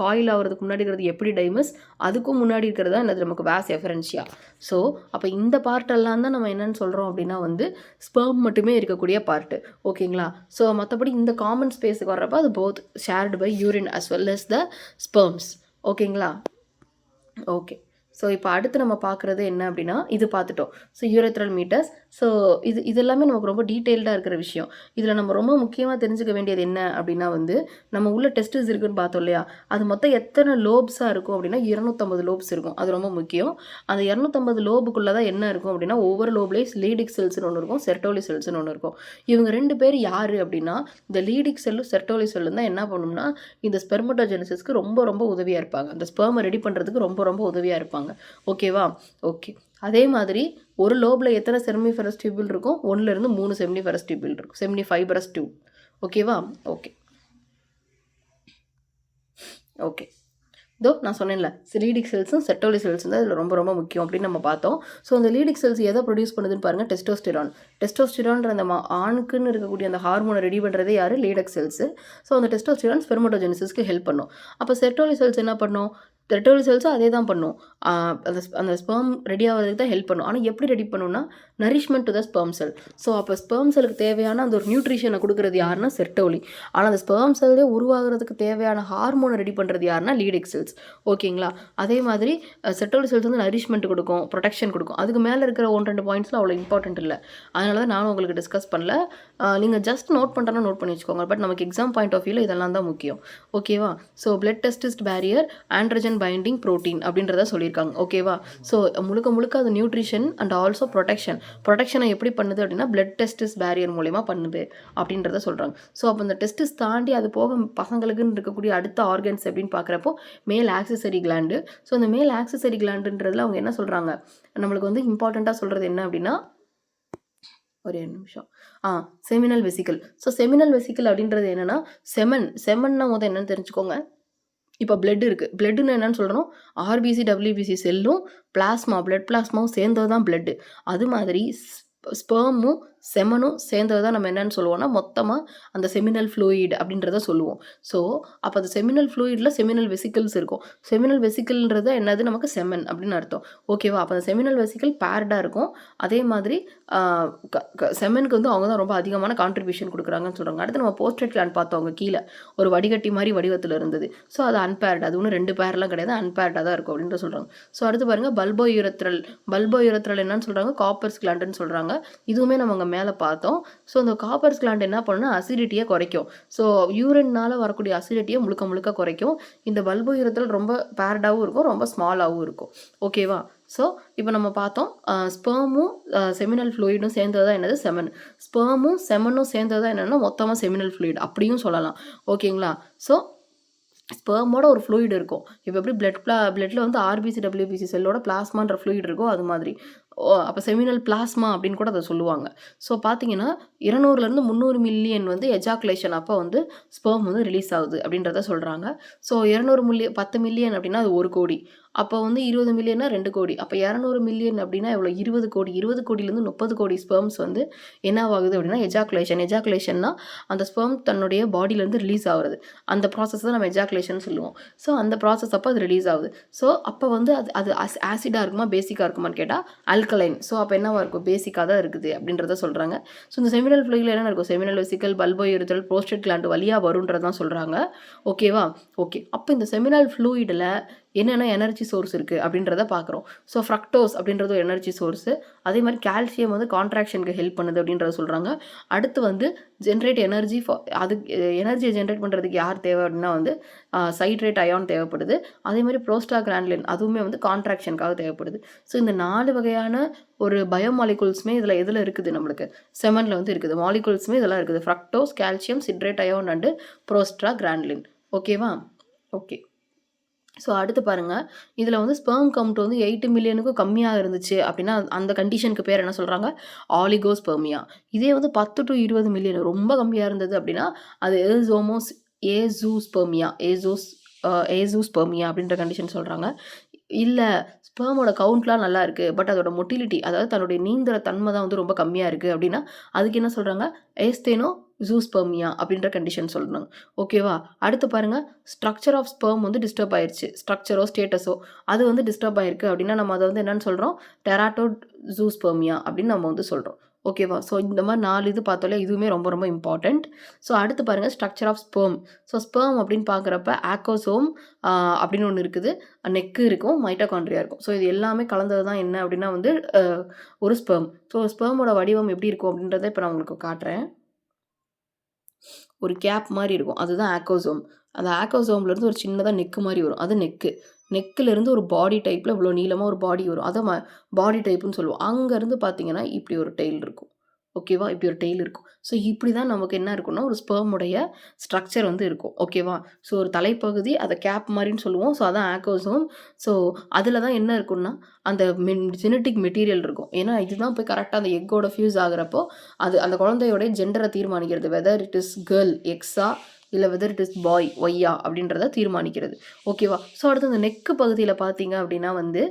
காயில் ஆகிறதுக்கு முன்னாடி இருக்கிறது எப்பிடிடைமஸ். அதுக்கும் முன்னாடி இருக்கிறது தான் என்னது நமக்கு வாஸ் எஃபரன்ஷியா. ஸோ அப்போ இந்த பார்ட்டெல்லாம் தான் நம்ம என்னென்னு சொல்கிறோம் அப்படின்னா வந்து ஸ்பெர்ம் மட்டுமே இருக்கக்கூடிய பார்ட்டு. ஓகேங்களா? ஸோ மற்றபடி இந்த காமன் ஸ்பேஸுக்கு வர்றப்போ அது both shared by urine as well as the sperms. ஓகேங்களா? ஓகே. ஸோ இப்போ அடுத்து நம்ம பார்க்குறது என்ன அப்படின்னா இது பார்த்துட்டோம். So யூரெத்ரல் metres. ஸோ இது எல்லாமே நமக்கு ரொம்ப டீட்டெயில்டாக இருக்கிற விஷயம். இதில் நம்ம ரொம்ப முக்கியமாக தெரிஞ்சுக்க வேண்டியது என்ன அப்படின்னா வந்து நம்ம உள்ள டெஸ்டிஸ் இருக்குன்னு பார்த்தோம் இல்லையா, அது மொத்தம் எத்தனை லோப்ஸாக இருக்கும் அப்படின்னா 250 லோப்ஸ் இருக்கும். அது ரொம்ப முக்கியம். அந்த 250 லோபுக்குள்ளே தான் என்ன இருக்கும் அப்படின்னா ஒவ்வொரு லோப்லேயும் லீடிக் செல்ஸ்னு ஒன்று இருக்கும், செர்டோலி செல்ஸ்னு ஒன்று இருக்கும். இவங்க 2 பேர் யார் அப்படின்னா இந்த லீடிக் செல்லும் செர்டோலி செல்லும் தான் என்ன பண்ணணும்னா இந்த ஸ்பெர்மட்டோஜெனிசிஸ்க்கு ரொம்ப ரொம்ப உதவியாக இருப்பாங்க. அந்த ஸ்பெர்மை ரெடி பண்ணுறதுக்கு ரொம்ப ரொம்ப உதவியாக இருப்பாங்க. ஓகேவா? ஓகே. அதே மாதிரி ஒரு லோபில் எத்தனை செமினிஃபரஸ் டியூபிள் இருக்கும், 1லேருந்து 3 செமினிஃபரஸ் டியூபிள் இருக்கும், செமினிஃபைபரஸ் டியூப். ஓகேவா? ஓகே. ஓகே. நான் சொன்னேன்ல லீடிக் செல்ஸும் செர்டோலி செல்ஸும் தான் இதில் ரொம்ப ரொம்ப முக்கியம் அப்படின்னு நம்ம பார்த்தோம். ஸோ அந்த லீடிக் செல்ஸ் எதை ப்ரொடியூஸ் பண்ணுதுன்னு பாருங்கள், டெஸ்டோஸ்டிரான்ற அந்த ஆணுக்குன்னு இருக்கக்கூடிய அந்த ஹார்மோனை ரெடி பண்ணுறதே யார், லீடிக் செல்ஸு. ஸோ அந்த டெஸ்டோஸ்டிரான் ஸ்பெர்மட்டோஜெனிசிஸ்க்கு ஹெல்ப் பண்ணும். அப்போ செர்டோலி செல்ஸ் என்ன பண்ணும், ரெட்டோலி செல்ஸும் அதே தான் பண்ணும். அந்த ஸ்பெர்ம் ரெடி ஆகிறதுக்கு தான் ஹெல்ப் பண்ணும். ஆனால் எப்படி ரெடி பண்ணுன்னா nourishment to the sperm sell. So அப்போ ஸ்பெர்ம் செல்லுக்கு தேவையான அந்த ஒரு நியூட்ரிஷனை கொடுக்குறது யாருன்னா செர்டோலி. ஆனால் அந்த ஸ்பெர்ம் செல்லே உருவாகிறதுக்கு தேவையான ஹார்மோனை ரெடி பண்ணுறது யாருன்னா லீடிக் செல்ஸ். ஓகேங்களா? அதே மாதிரி செர்டோலி செல்ஸ் வந்து நரிஷ்மெண்ட் கொடுக்கும், ப்ரொடெக்ஷன் கொடுக்கும். அதுக்கு மேலே இருக்கிற 1-2 பாயிண்ட்ஸ்லாம் அவ்வளோ இம்பார்ட்டன்ட் இல்லை. அதனால தான் நானும் உங்களுக்கு டிஸ்கஸ் பண்ணல. நீங்கள் ஜஸ்ட் நோட் பண்ணுறனா நோட் பண்ணி வச்சுக்கோங்க. பட் நமக்கு எக்ஸாம் பாயிண்ட் ஆஃப் வியூவில் இதெல்லாம் தான் முக்கியம். ஓகேவா? So blood test barrier androgen binding protein அப்படின்றத சொல்லியிருக்காங்க. ஓகேவா? ஸோ முழுக்க அது நியூட்ரிஷன் அண்ட் ஆல்சோ ப்ரொடெக்ஷனை எப்படி பண்ணுது அப்படின்னா பிளட் டெஸ்டிஸ் பேரியர் மூலயமா பண்ணுது அப்படின்றத சொல்கிறாங்க. ஸோ அப்போ இந்த டெஸ்டிஸ் தாண்டி அது போக பசங்களுக்குன்னு இருக்கக்கூடிய அடுத்த ஆர்கன்ஸ் அப்படின்னு பார்க்குறப்போ மேல் ஆக்சசரி கிளாண்டு. ஸோ அந்த மேல் ஆக்சசரி கிளாண்டுன்றதுல அவங்க என்ன சொல்கிறாங்க, நம்மளுக்கு வந்து இம்பார்ட்டண்ட்டாக சொல்கிறது என்ன அப்படின்னா, ஒரே நிமிஷம், seminal vesicle. So seminal vesicle அப்படின்றது என்னென்னா செமன்னா என்னன்னு தெரிஞ்சுக்கோங்க. இப்போ பிளட் இருக்குது. பிளட்டுன்னு என்னென்னு சொல்கிறோம், ஆர்பிசி டபிள்யூபிசி செல்லும் பிளாஸ்மாவும் சேர்ந்தது தான் பிளட்டு. அது மாதிரி ஸ்பெர்மும் செமனும் சேர்ந்தது தான் நம்ம என்னென்னு சொல்லுவோம்னா மொத்தமாக அந்த செமினல் ஃப்ளூயிட் அப்படின்றத சொல்லுவோம். ஸோ அப்போ அந்த செமினல் ஃப்ளூயிடில் செமினல் வெசிக்கல்ஸ் இருக்கும். செமினல் வெசிக்கல்ன்றது என்னது, நமக்கு செமன் அப்படின்னு அர்த்தம். ஓகேவா? அப்போ அந்த செமினல் வெசிக்கல் பேர்டாக இருக்கும். அதே மாதிரி செமனுக்கு வந்து அவங்க தான் ரொம்ப அதிகமான கான்ட்ரிபியூஷன் கொடுக்குறாங்கன்னு சொல்கிறாங்க. அடுத்து நம்ம போஸ்ட்ரேட் கிளாண்ட் பார்த்தோம், அவங்க கீழே ஒரு வடிகட்டி மாதிரி வடிவத்தில் இருந்தது. ஸோ அது அன்பேர்டு, அது ஒன்றும் 2 பேர்லாம் கிடையாது, அன்பேர்டாக தான் இருக்கும் அப்படின்ற சொல்கிறாங்க. ஸோ அடுத்து பாருங்கள் பல்போயூரத்ரல் என்னன்னு சொல்கிறாங்க, காப்பர்ஸ் கிளாண்டுன்னு சொல்கிறாங்க. இதுவுமே நம்ம அங்கே மேலே பார்த்தோம். ஸோ இந்த காப்பர்ஸ் கிளாண்ட் என்ன பண்ணுன்னா அசிடிட்டியை குறைக்கும். ஸோ யூரின்னால் வரக்கூடிய அசிடிட்டியை முழுக்க குறைக்கும். இந்த பல்போயூரத்ரல் ரொம்ப பேர்டாகவும் இருக்கும், ரொம்ப ஸ்மாலாகவும் இருக்கும். ஓகேவா? ஸோ இப்போ நம்ம பார்த்தோம், ஸ்பெர்மும் செமினல் ஃப்ளூயிடும் சேர்ந்தது தான் என்னது, செமன். ஸ்பெர்மும் செமனும் சேர்ந்தது தான் என்னென்னா மொத்தமாக செமினல் ஃப்ளூயிட் அப்படியும் சொல்லலாம். ஓகேங்களா? ஸோ ஸ்பெர்மோட ஒரு ஃப்ளூயிட் இருக்கும். இப்போ எப்படி பிளட்டில் வந்து ஆர்பிசி டபிள்யூபிசி செல்லோட பிளாஸ்மான்ற ஃப்ளூயிட் இருக்கும், அது மாதிரி. அப்போ செமினல் பிளாஸ்மா அப்படின்னு கூட அதை சொல்லுவாங்க. ஸோ பார்த்தீங்கன்னா 200 300 மில்லியன் வந்து எஜாக்குலேஷன் அப்போ வந்து ஸ்பெர்ம் வந்து ரிலீஸ் ஆகுது அப்படின்றத சொல்கிறாங்க. ஸோ 10 மில்லியன் அப்படின்னா அது 1 கோடி. அப்போ வந்து 20 மில்லியன்னா 2 கோடி. அப்போ 200 மில்லியன் அப்படின்னா எவ்வளோ, 20 கோடி. 20 கோடியிலேருந்து 30 கோடி ஸ்பெர்ம்ஸ் வந்து என்னவாகுது அப்படின்னா எஜாக்குலேஷன்னா அந்த ஸ்பெர்ம் தன்னுடைய பாடியிலேருந்து ரிலீஸ் ஆகுறது. அந்த ப்ராசஸ் தான் நம்ம எஜாக்குலேஷன் சொல்லுவோம். ஸோ அந்த ப்ராசஸ் அப்போ அது ரிலீஸ் ஆகுது. ஸோ அப்போ வந்து அது ஆசிடாக இருக்குமா பேசிக்காக இருக்குமான்னு கேட்டால் அல்கலைன். ஸோ அப்போ என்னவாக இருக்கும், பேசிக்காக தான் இருக்குது அப்படின்றத சொல்கிறாங்க. ஸோ இந்த செமினல் ஃப்ளூயிடில் என்ன இருக்கும், செமினல் வெசிக்கல், பல்போயூரத்ரல், ப்ரோஸ்டேட் கிளாண்டு வழியாக வருன்றதான் சொல்கிறாங்க. ஓகேவா? ஓகே. அப்போ இந்த செமினல் ஃப்ளூயிடில் என்னென்ன எனர்ஜி சோர்ஸ் இருக்குது அப்படின்றத பார்க்குறோம். ஸோ ஃப்ரக்டோஸ் அப்படின்றது ஒரு எனர்ஜி சோர்ஸு. அதே மாதிரி கால்சியம் வந்து கான்ட்ராக்ஷனுக்கு ஹெல்ப் பண்ணுது அப்படின்றத சொல்கிறாங்க. அடுத்து வந்து ஜென்ரேட் எனர்ஜி எனர்ஜியை ஜென்ரேட் பண்ணுறதுக்கு யார் தேவை அப்படின்னா வந்து சைட்ரேட் அயான் தேவைப்படுது. அதே மாதிரி ப்ரோஸ்டாகிராண்ட்லின் அதுவுமே வந்து கான்ட்ராக்ஷனுக்காக தேவைப்படுது. ஸோ இந்த 4 வகையான ஒரு பயோமாலிகுல்ஸுமே இதில் எதில் இருக்குது, நம்மளுக்கு செமனில் வந்து இருக்குது. மாலிகுல்ஸுமே இதெல்லாம் இருக்குது, fructose, calcium, citrate ion and prostaglandin. ஓகேவா? ஓகே. ஸோ அடுத்து பாருங்கள், இதில் வந்து ஸ்பெர்ம் கவுண்ட் வந்து 8 மில்லியனுக்கும் கம்மியாக இருந்துச்சு அப்படின்னா அந்த கண்டிஷனுக்கு பேர் என்ன சொல்கிறாங்க, ஆலிகோஸ்பெர்மியா. இதே வந்து 10 to 20 மில்லியன் ரொம்ப கம்மியாக இருந்தது அப்படின்னா அது ஏசூஸ்பெர்மியா அப்படின்ற கண்டிஷன் சொல்கிறாங்க. இல்லை ஸ்பெர்மோட கவுண்ட்லாம் நல்லா இருக்குது, பட் அதோட மொட்டிலிட்டி, அதாவது தன்னுடைய நீந்திர தன்மை தான் வந்து ரொம்ப கம்மியாக இருக்குது அப்படின்னா அதுக்கு என்ன சொல்கிறாங்க, ஏஸ்தேனோ ஜூஸ்பெர்மியா அப்படின்ற கண்டிஷன் சொல்கிறாங்க. ஓகேவா? அடுத்து பாருங்கள், ஸ்ட்ரக்சர் ஆஃப் ஸ்பெர்ம் வந்து டிஸ்டர்ப் ஆயிடுச்சு, ஸ்ட்ரக்சரோ ஸ்டேட்டஸோ அது வந்து டிஸ்டர்ப் ஆயிருக்கு அப்படின்னா நம்ம அதை வந்து என்னென்னு சொல்கிறோம், டெராட்டோ ஜூஸ்பெர்மியா அப்படின்னு நம்ம வந்து சொல்கிறோம். ஓகேவா? ஸோ இந்த மாதிரி 4 இது பார்த்தோம்ல, இதுவுமே ரொம்ப இம்பார்ட்டண்ட். ஸோ அடுத்து பாருங்கள், structure of sperm. So sperm அப்படின்னு பார்க்குறப்ப ஆக்கோசோம் அப்படின்னு ஒன்று இருக்குது, நெக்கு இருக்கும், மைட்டோகாண்ட்ரியா இருக்கும். ஸோ இது எல்லாமே கலந்தது தான் என்ன அப்படின்னா வந்து ஒரு ஸ்பெர்ம். ஸோ ஸ்பெர்மோட வடிவம் எப்படி இருக்கும் அப்படின்றத இப்போ நான் உங்களுக்கு காட்டுறேன். ஒரு கேப் மாதிரி இருக்கும், அதுதான் ஆக்கோசோம். அந்த ஆக்கோசோம்லேருந்து ஒரு சின்னதாக நெக்கு மாதிரி வரும், அது நெக்கிலேருந்து ஒரு பாடி டைப்பில் இவ்வளோ நீளமாக ஒரு பாடி வரும், அதை பாடி டைப்புன்னு சொல்லுவோம். அங்கேருந்து பார்த்தீங்கன்னா இப்படி ஒரு டெயில் இருக்கும். ஓகேவா? இப்படி ஒரு டெயில் இருக்கும். ஸோ இப்படி தான் நமக்கு என்ன இருக்குன்னா ஒரு ஸ்பெர்முடைய ஸ்ட்ரக்சர் வந்து இருக்கும். ஓகேவா? ஸோ ஒரு தலைப்பகுதி அதை கேப் மாதிரின்னு சொல்லுவோம். ஸோ அதான் ஆக்கோசோம். ஸோ அதில் தான் என்ன இருக்குன்னா அந்த ஜெனட்டிக் மெட்டீரியல் இருக்கும். ஏன்னா இதுதான் போய் கரெக்டாக அந்த எக்கோட ஃபியூஸ் ஆகிறப்போ அது அந்த குழந்தையோடைய ஜெண்டரை தீர்மானிக்கிறது, வெதர் இட் இஸ் கேர்ள் எக்ஸா இல்லை வெதர் இட் இஸ் பாய் ஒய்யா அப்படின்றத தீர்மானிக்கிறது. ஓகேவா? ஸோ அடுத்து அந்த நெக்கு பகுதியில் பார்த்தீங்க அப்படின்னா வந்து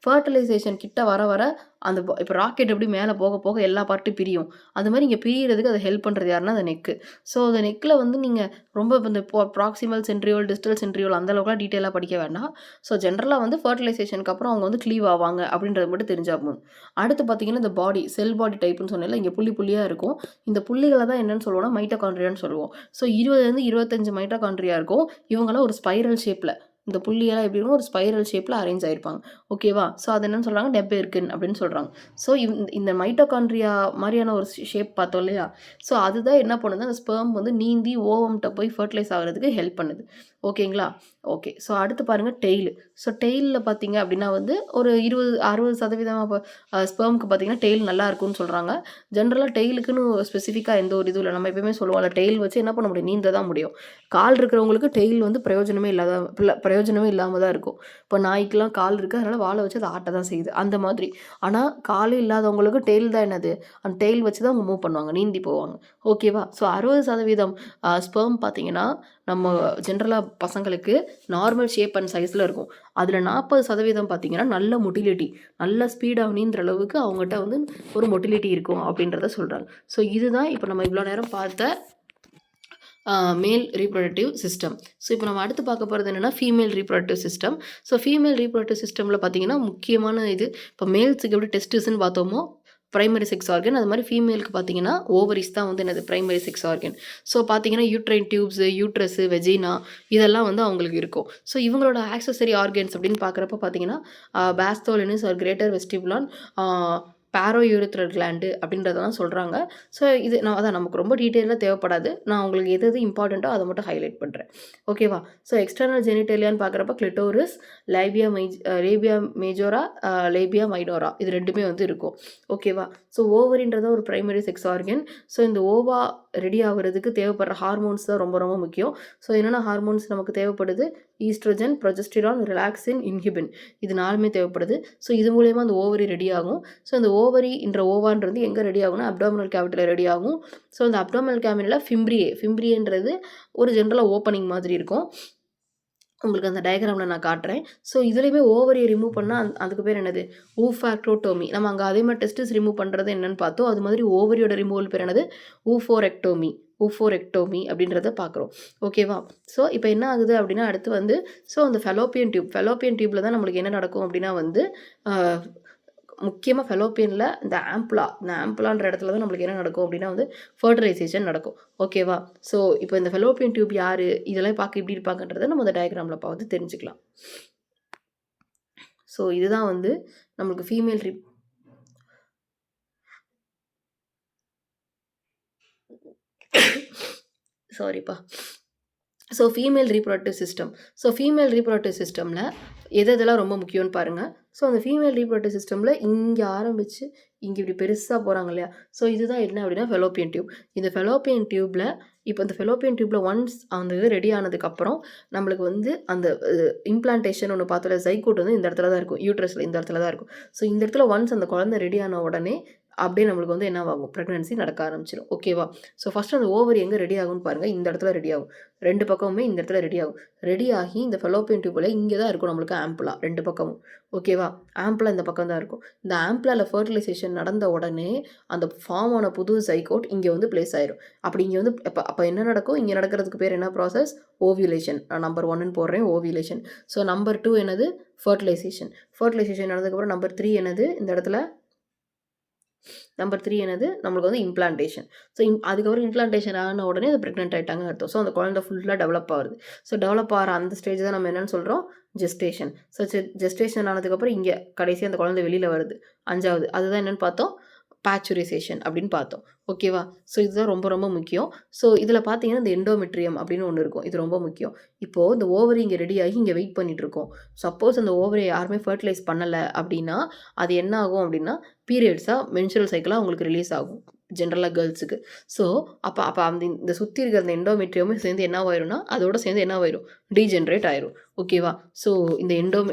ஃபர்டிலைசேஷன் கிட்ட வர வர அந்த இப்போ ராக்கெட் எப்படி மேலே போக போக எல்லா பார்ட்டும் பிரியும், அது மாதிரி இங்கே பிரியறதுக்கு அதை ஹெல்ப் பண்ணுறது யாருன்னா அந்த நெக்கு. ஸோ அந்த நெக்கில் வந்து நீங்கள் ரொம்ப இந்த ப்ராக்சிமல் சென்ட்ரியோல் டிஸ்டல் சென்ட்ரியோல் அந்த அளவுக்குலாம் டீட்டெயிலாக படிக்க வேண்டாம். ஸோ ஜென்ரலாக வந்து ஃபர்டிலைசேஷனுக்கு அப்புறம் அவங்க வந்து க்ளீவ் ஆவாங்க அப்படின்றது மட்டும் தெரிஞ்சால் போதும். அடுத்து பார்த்தீங்கன்னா இந்த பாடி செல் பாடி டைப்புன்னு சொன்னால இங்கே புள்ளி புள்ளியாக இருக்கும். இந்த புள்ளிகளை தான் என்னன்னு சொல்லுவோம்னா மைட்டோகாண்ட்ரியான்னு சொல்லுவோம். ஸோ 20-25 மைட்டோகாண்ட்ரியா இருக்கும். இவங்களாம் ஒரு ஸ்பைரல் ஷேப்பில், இந்த புள்ளியெல்லாம் எப்படி இருக்கும், ஒரு ஸ்பைரல் ஷேப்பில் அரேஞ்ச் ஆகிருப்பாங்க. ஓகேவா? ஸோ அது என்னன்னு சொல்கிறாங்க, டெபெர்கின் அப்படின்னு சொல்கிறாங்க. ஸோ இந்த மைட்டோகாண்ட்ரியா மாதிரியான ஒரு ஷேப் பார்த்தோம் இல்லையா? ஸோ அதுதான் என்ன பண்ணுது, அந்த ஸ்பெர்ம் வந்து நீந்தி ஓவம்கிட்ட போய் ஃபர்டிலைஸ் ஆகிறதுக்கு ஹெல்ப் பண்ணுது. ஓகேங்களா? ஓகே. ஸோ அடுத்து பாருங்கள் டெய்லு. ஸோ டெய்லில் பார்த்தீங்க அப்படின்னா வந்து ஒரு 20-60% ஸ்பெர்முக்கு பார்த்தீங்கன்னா டெய்ல் நல்லா இருக்கும்னு சொல்கிறாங்க. ஜென்ரலாக டெய்லுக்குன்னு ஸ்பெசிஃபிக்காக எந்த ஒரு இதுவும் இல்லை. நம்ம எப்பயுமே சொல்லுவோம்ல, டெய்ல் வச்சு என்ன பண்ண முடியும், நீந்த தான் முடியும். கால் இருக்கிறவங்களுக்கு டெய்ல் வந்து பிரயோஜனமே இல்லாமல் தான் இருக்கும். இப்போ நாய்க்கெலாம் கால் இருக்குது, அதனால் வாழை வச்சு அதை ஆட்ட தான் செய்யுது அந்த மாதிரி. ஆனால் காலே இல்லாதவங்களுக்கு டெய்ல் தான் என்னது, அந்த டெய்ல் வச்சு தான் அவங்க மூவ் பண்ணுவாங்க, நீந்தி போவாங்க. ஓகேவா? ஸோ 60% ஸ்பெர்ம் பார்த்தீங்கன்னா நம்ம ஜென்ரலாக பசங்களுக்கு நார்மல் ஷேப் அண்ட் சைஸில் இருக்கும். அதில் 40% பார்த்தீங்கன்னா நல்ல மொட்டிலிட்டி, நல்ல ஸ்பீடாக நீந்துற அளவுக்கு அவங்ககிட்ட வந்து ஒரு மொட்டிலிட்டி இருக்கும் அப்படின்றத சொல்கிறாங்க. ஸோ இதுதான் இப்போ நம்ம இவ்வளோ நேரம் பார்த்த மேல் ரீப்ரொடக்டிவ் சிஸ்டம். ஸோ இப்போ நம்ம அடுத்து பார்க்க போகிறது என்னென்னா female reproductive system. So female reproductive சிஸ்டமில் பார்த்தீங்கன்னா முக்கியமான இது, இப்போ மேல்ஸுக்கு எப்படி டெஸ்டிஸ்ன்னு பார்த்தோமோ பிரைமரி செக்ஸ் ஆர்கன், அது மாதிரி ஃபீமேலுக்கு பார்த்தீங்கன்னா ஓவரிஸ் தான் வந்து என்னது பிரைமரி செக்ஸ் ஆர்கன். ஸோ பார்த்தீங்கன்னா யூட்ரைன் டியூப்ஸு, யூட்ரஸு, வெஜினா இதெல்லாம் வந்து அவங்களுக்கு இருக்கும். ஸோ இவங்களோட ஆக்சசரி ஆர்கன்ஸ் அப்படின்னு பார்க்குறப்ப பார்த்தீங்கன்னா பாஸ்தோலினிஸ் ஆர் கிரேட்டர் வெஸ்டிபுலான், பேரோயூரித்ரல் கிளாண்டு அப்படின்றதெல்லாம் சொல்கிறாங்க. ஸோ இது அதான் நமக்கு ரொம்ப டீட்டெயிலாக தேவைப்படாது. நான் உங்களுக்கு எது எது இம்பார்ட்டண்ட்டோ அதை மட்டும் ஹைலைட் பண்ணுறேன். ஓகேவா? ஸோ எக்ஸ்டர்னல் ஜெனிடேலியான்னு பார்க்குறப்ப கிளிட்டோரிஸ், லேபியா மேஜோரா, லேபியா மைனோரா இது ரெண்டுமே வந்து இருக்கும். ஓகேவா? ஸோ ஓவரின்றத ஒரு பிரைமரி செக்ஸ் ஆர்கன். ஸோ இந்த ஓவா ரெடி ஆகுறதுக்கு தேவைப்படுற ஹார்மோன்ஸ் தான் ரொம்ப ரொம்ப முக்கியம். ஸோ என்னென்ன ஹார்மோன்ஸ் நமக்கு தேவைப்படுது, ஈஸ்ட்ரோஜன், ப்ரொஜெஸ்டிரான், ரிலாக்சின், இன்ஹிபின் இது 4மே தேவைப்படுது. ஸோ இது மூலயமா அந்த ஓவரி ரெடி ஆகும். ஸோ இந்த ஓவரின்ற ஓவான்றது எங்கே ரெடி ஆகும்னா அப்டாமினல் கேவிட்டியில் ரெடி ஆகும். ஸோ இந்த அப்டாமினல் கேவிட்டியில் ஃபிம்ப்ரின்றது ஒரு ஜென்ரலாக ஓப்பனிங் மாதிரி இருக்கும். உங்களுக்கு அந்த டயக்ராமில் நான் காட்டுறேன். ஸோ இதுலேயுமே ஓவரியை ரிமூவ் பண்ணால் அதுக்கு பேர் என்னது, ஊஃபாக்டோட்டோமி. நம்ம அங்கே அதே மாதிரி டெஸ்டிஸ் ரிமூவ் பண்ணுறது என்னென்னு பார்த்தோம். அது மாதிரி ஓவரியோட ரிமூவல் பேர் என்னது, ஊஃபோரெக்டோமி அப்படின்றத பார்க்குறோம். ஓகேவா? ஸோ இப்போ என்ன ஆகுது அப்படின்னா அடுத்து வந்து ஸோ அந்த ஃபெலோப்பியன் டியூப்பில் தான் நம்மளுக்கு என்ன நடக்கும் அப்படின்னா வந்து முக்கியமாக ஃபெலோப்பியனில் இந்த ஆம்புலான்ற இடத்துல தான் நம்மளுக்கு என்ன நடக்கும் அப்படின்னா வந்து ஃபர்டிலைசேஷன் நடக்கும். ஓகேவா? ஸோ இப்போ இந்த ஃபெலோப்பியன் டியூப் யார், இதெல்லாம் பார்க்க எப்படி இருப்பாங்கன்றதை நம்ம இந்த டயக்ராமில் பார்த்து தெரிஞ்சுக்கலாம். ஸோ இதுதான் வந்து நம்மளுக்கு female so female reproductive system. So female reproductive சிஸ்டமில் எதெல்லாம் ரொம்ப முக்கியம்னு பாருங்கள். ஸோ அந்த ஃபீமேல் ரீப்ரொடக்டிவ் சிஸ்டமில் இங்கே ஆரம்பித்து இங்கே இப்படி பெருசாக போகிறாங்க இல்லையா? ஸோ இதுதான் என்ன அப்படின்னா ஃபெலோப்பியன் டியூப். இந்த ஃபெலோப்பியன் டியூப்பில் இப்போ இந்த ஃபெலோப்பியன் டியூப்பில் ஒன்ஸ் அந்த இது ரெடி ஆனதுக்கப்புறம் நம்மளுக்கு வந்து அந்த இம்ப்ளான்டேஷன் ஒன்று பார்த்தோம்ல, ஜைகோட் வந்து இந்த இடத்துல தான் இருக்கும், யூட்ரஸில் இந்த இடத்துல தான் இருக்கும். ஸோ இந்த இடத்துல ஒன்ஸ் அந்த குழந்தை ரெடி ஆன உடனே அப்படியே நம்மளுக்கு வந்து என்ன ஆகும், ப்ரெக்னன்சி நடக்க ஆரம்பிச்சிடும். ஓகேவா? ஸோ ஃபஸ்ட்டு அந்த ஓவரி எங்கே ரெடி ஆகும்னு பாருங்கள், இந்த இடத்துல ரெடி ஆகும். 2 பக்கமுமே இந்த இடத்துல ரெடி ஆகும். ரெடி ஆகி இந்த ஃபெலோப்பியன் டியூப்பில் இங்கே தான் இருக்கும் நம்மளுக்கு ஆம்புலா 2 பக்கமும். ஓகேவா? ஆம்புலா இந்த பக்கம் தான் இருக்கும். இந்த ஆம்புலாவில் ஃபர்டிலைசேஷன் நடந்த உடனே அந்த ஃபார்ம் ஆன புது ஜைகோட் இங்கே வந்து பிளேஸ் ஆயிரும். அப்படி இங்கே வந்து அப்போ என்ன நடக்கும், இங்கே நடக்கிறதுக்கு பேர் என்ன ப்ராசஸ், ஓவியுலேஷன். நான் நம்பர் 1ன்னு போடுறேன், ஓவியுலேஷன். ஸோ நம்பர் 2 என்னது, ஃபர்டிலைசேஷன் நடந்ததுக்கப்புறம் நம்பர் 3 என்னது, இந்த இடத்துல நம்பர் 3 என்னது, நம்மளுக்கு வந்து இம்ப்ளான்டேஷன். ஸோ அதுக்கப்புறம் இம்ப்ளான்டேஷன் ஆன உடனே அது ப்ரெக்னென்ட் ஆகிட்டாங்கன்னு அர்த்தம். ஸோ அந்த குழந்தை ஃபுல்லாக டெவலப் ஆகுது. ஸோ டெவலப் ஆகிற அந்த ஸ்டேஜ் தான் நம்ம என்னென்னு சொல்கிறோம், ஜெஸ்டேஷன். ஸோ ஜெஸ்டேஷன் ஆனதுக்கப்புறம் இங்கே கடைசி அந்த குழந்தை வெளியில் வருது 5வது. அதுதான் என்னென்னு பார்த்தோம், பேச்சுரைசேஷன் அப்படின்னு பார்த்தோம். ஓகேவா? ஸோ இதுதான் ரொம்ப ரொம்ப முக்கியம். ஸோ இதில் பார்த்தீங்கன்னா இந்த எண்டோமெட்ரியம் அப்படின்னு ஒன்று இருக்கும், இது ரொம்ப முக்கியம். இப்போது இந்த ஓவரி இங்கே ரெடி ஆகி இங்கே வெயிட் பண்ணிகிட்ருக்கோம். சப்போஸ் அந்த ஓவரியை யாருமே ஃபர்டிலைஸ் பண்ணலை அப்படின்னா அது என்ன ஆகும் அப்படின்னா பீரியட்ஸாக மென்சுரல் சைக்கிளாக உங்களுக்கு ரிலீஸ் ஆகும் ஜென்ரலாக கேர்ள்ஸுக்கு. ஸோ அப்போ அந்த இந்த சுற்றி இருக்கிற அந்த எண்டோமெட்ரியமே சேர்ந்து என்ன ஆயிரும்னா அதோட சேர்ந்து என்ன ஆயிரும், டீஜென்ரேட் ஆயிரும். ஓகேவா? ஸோ இந்த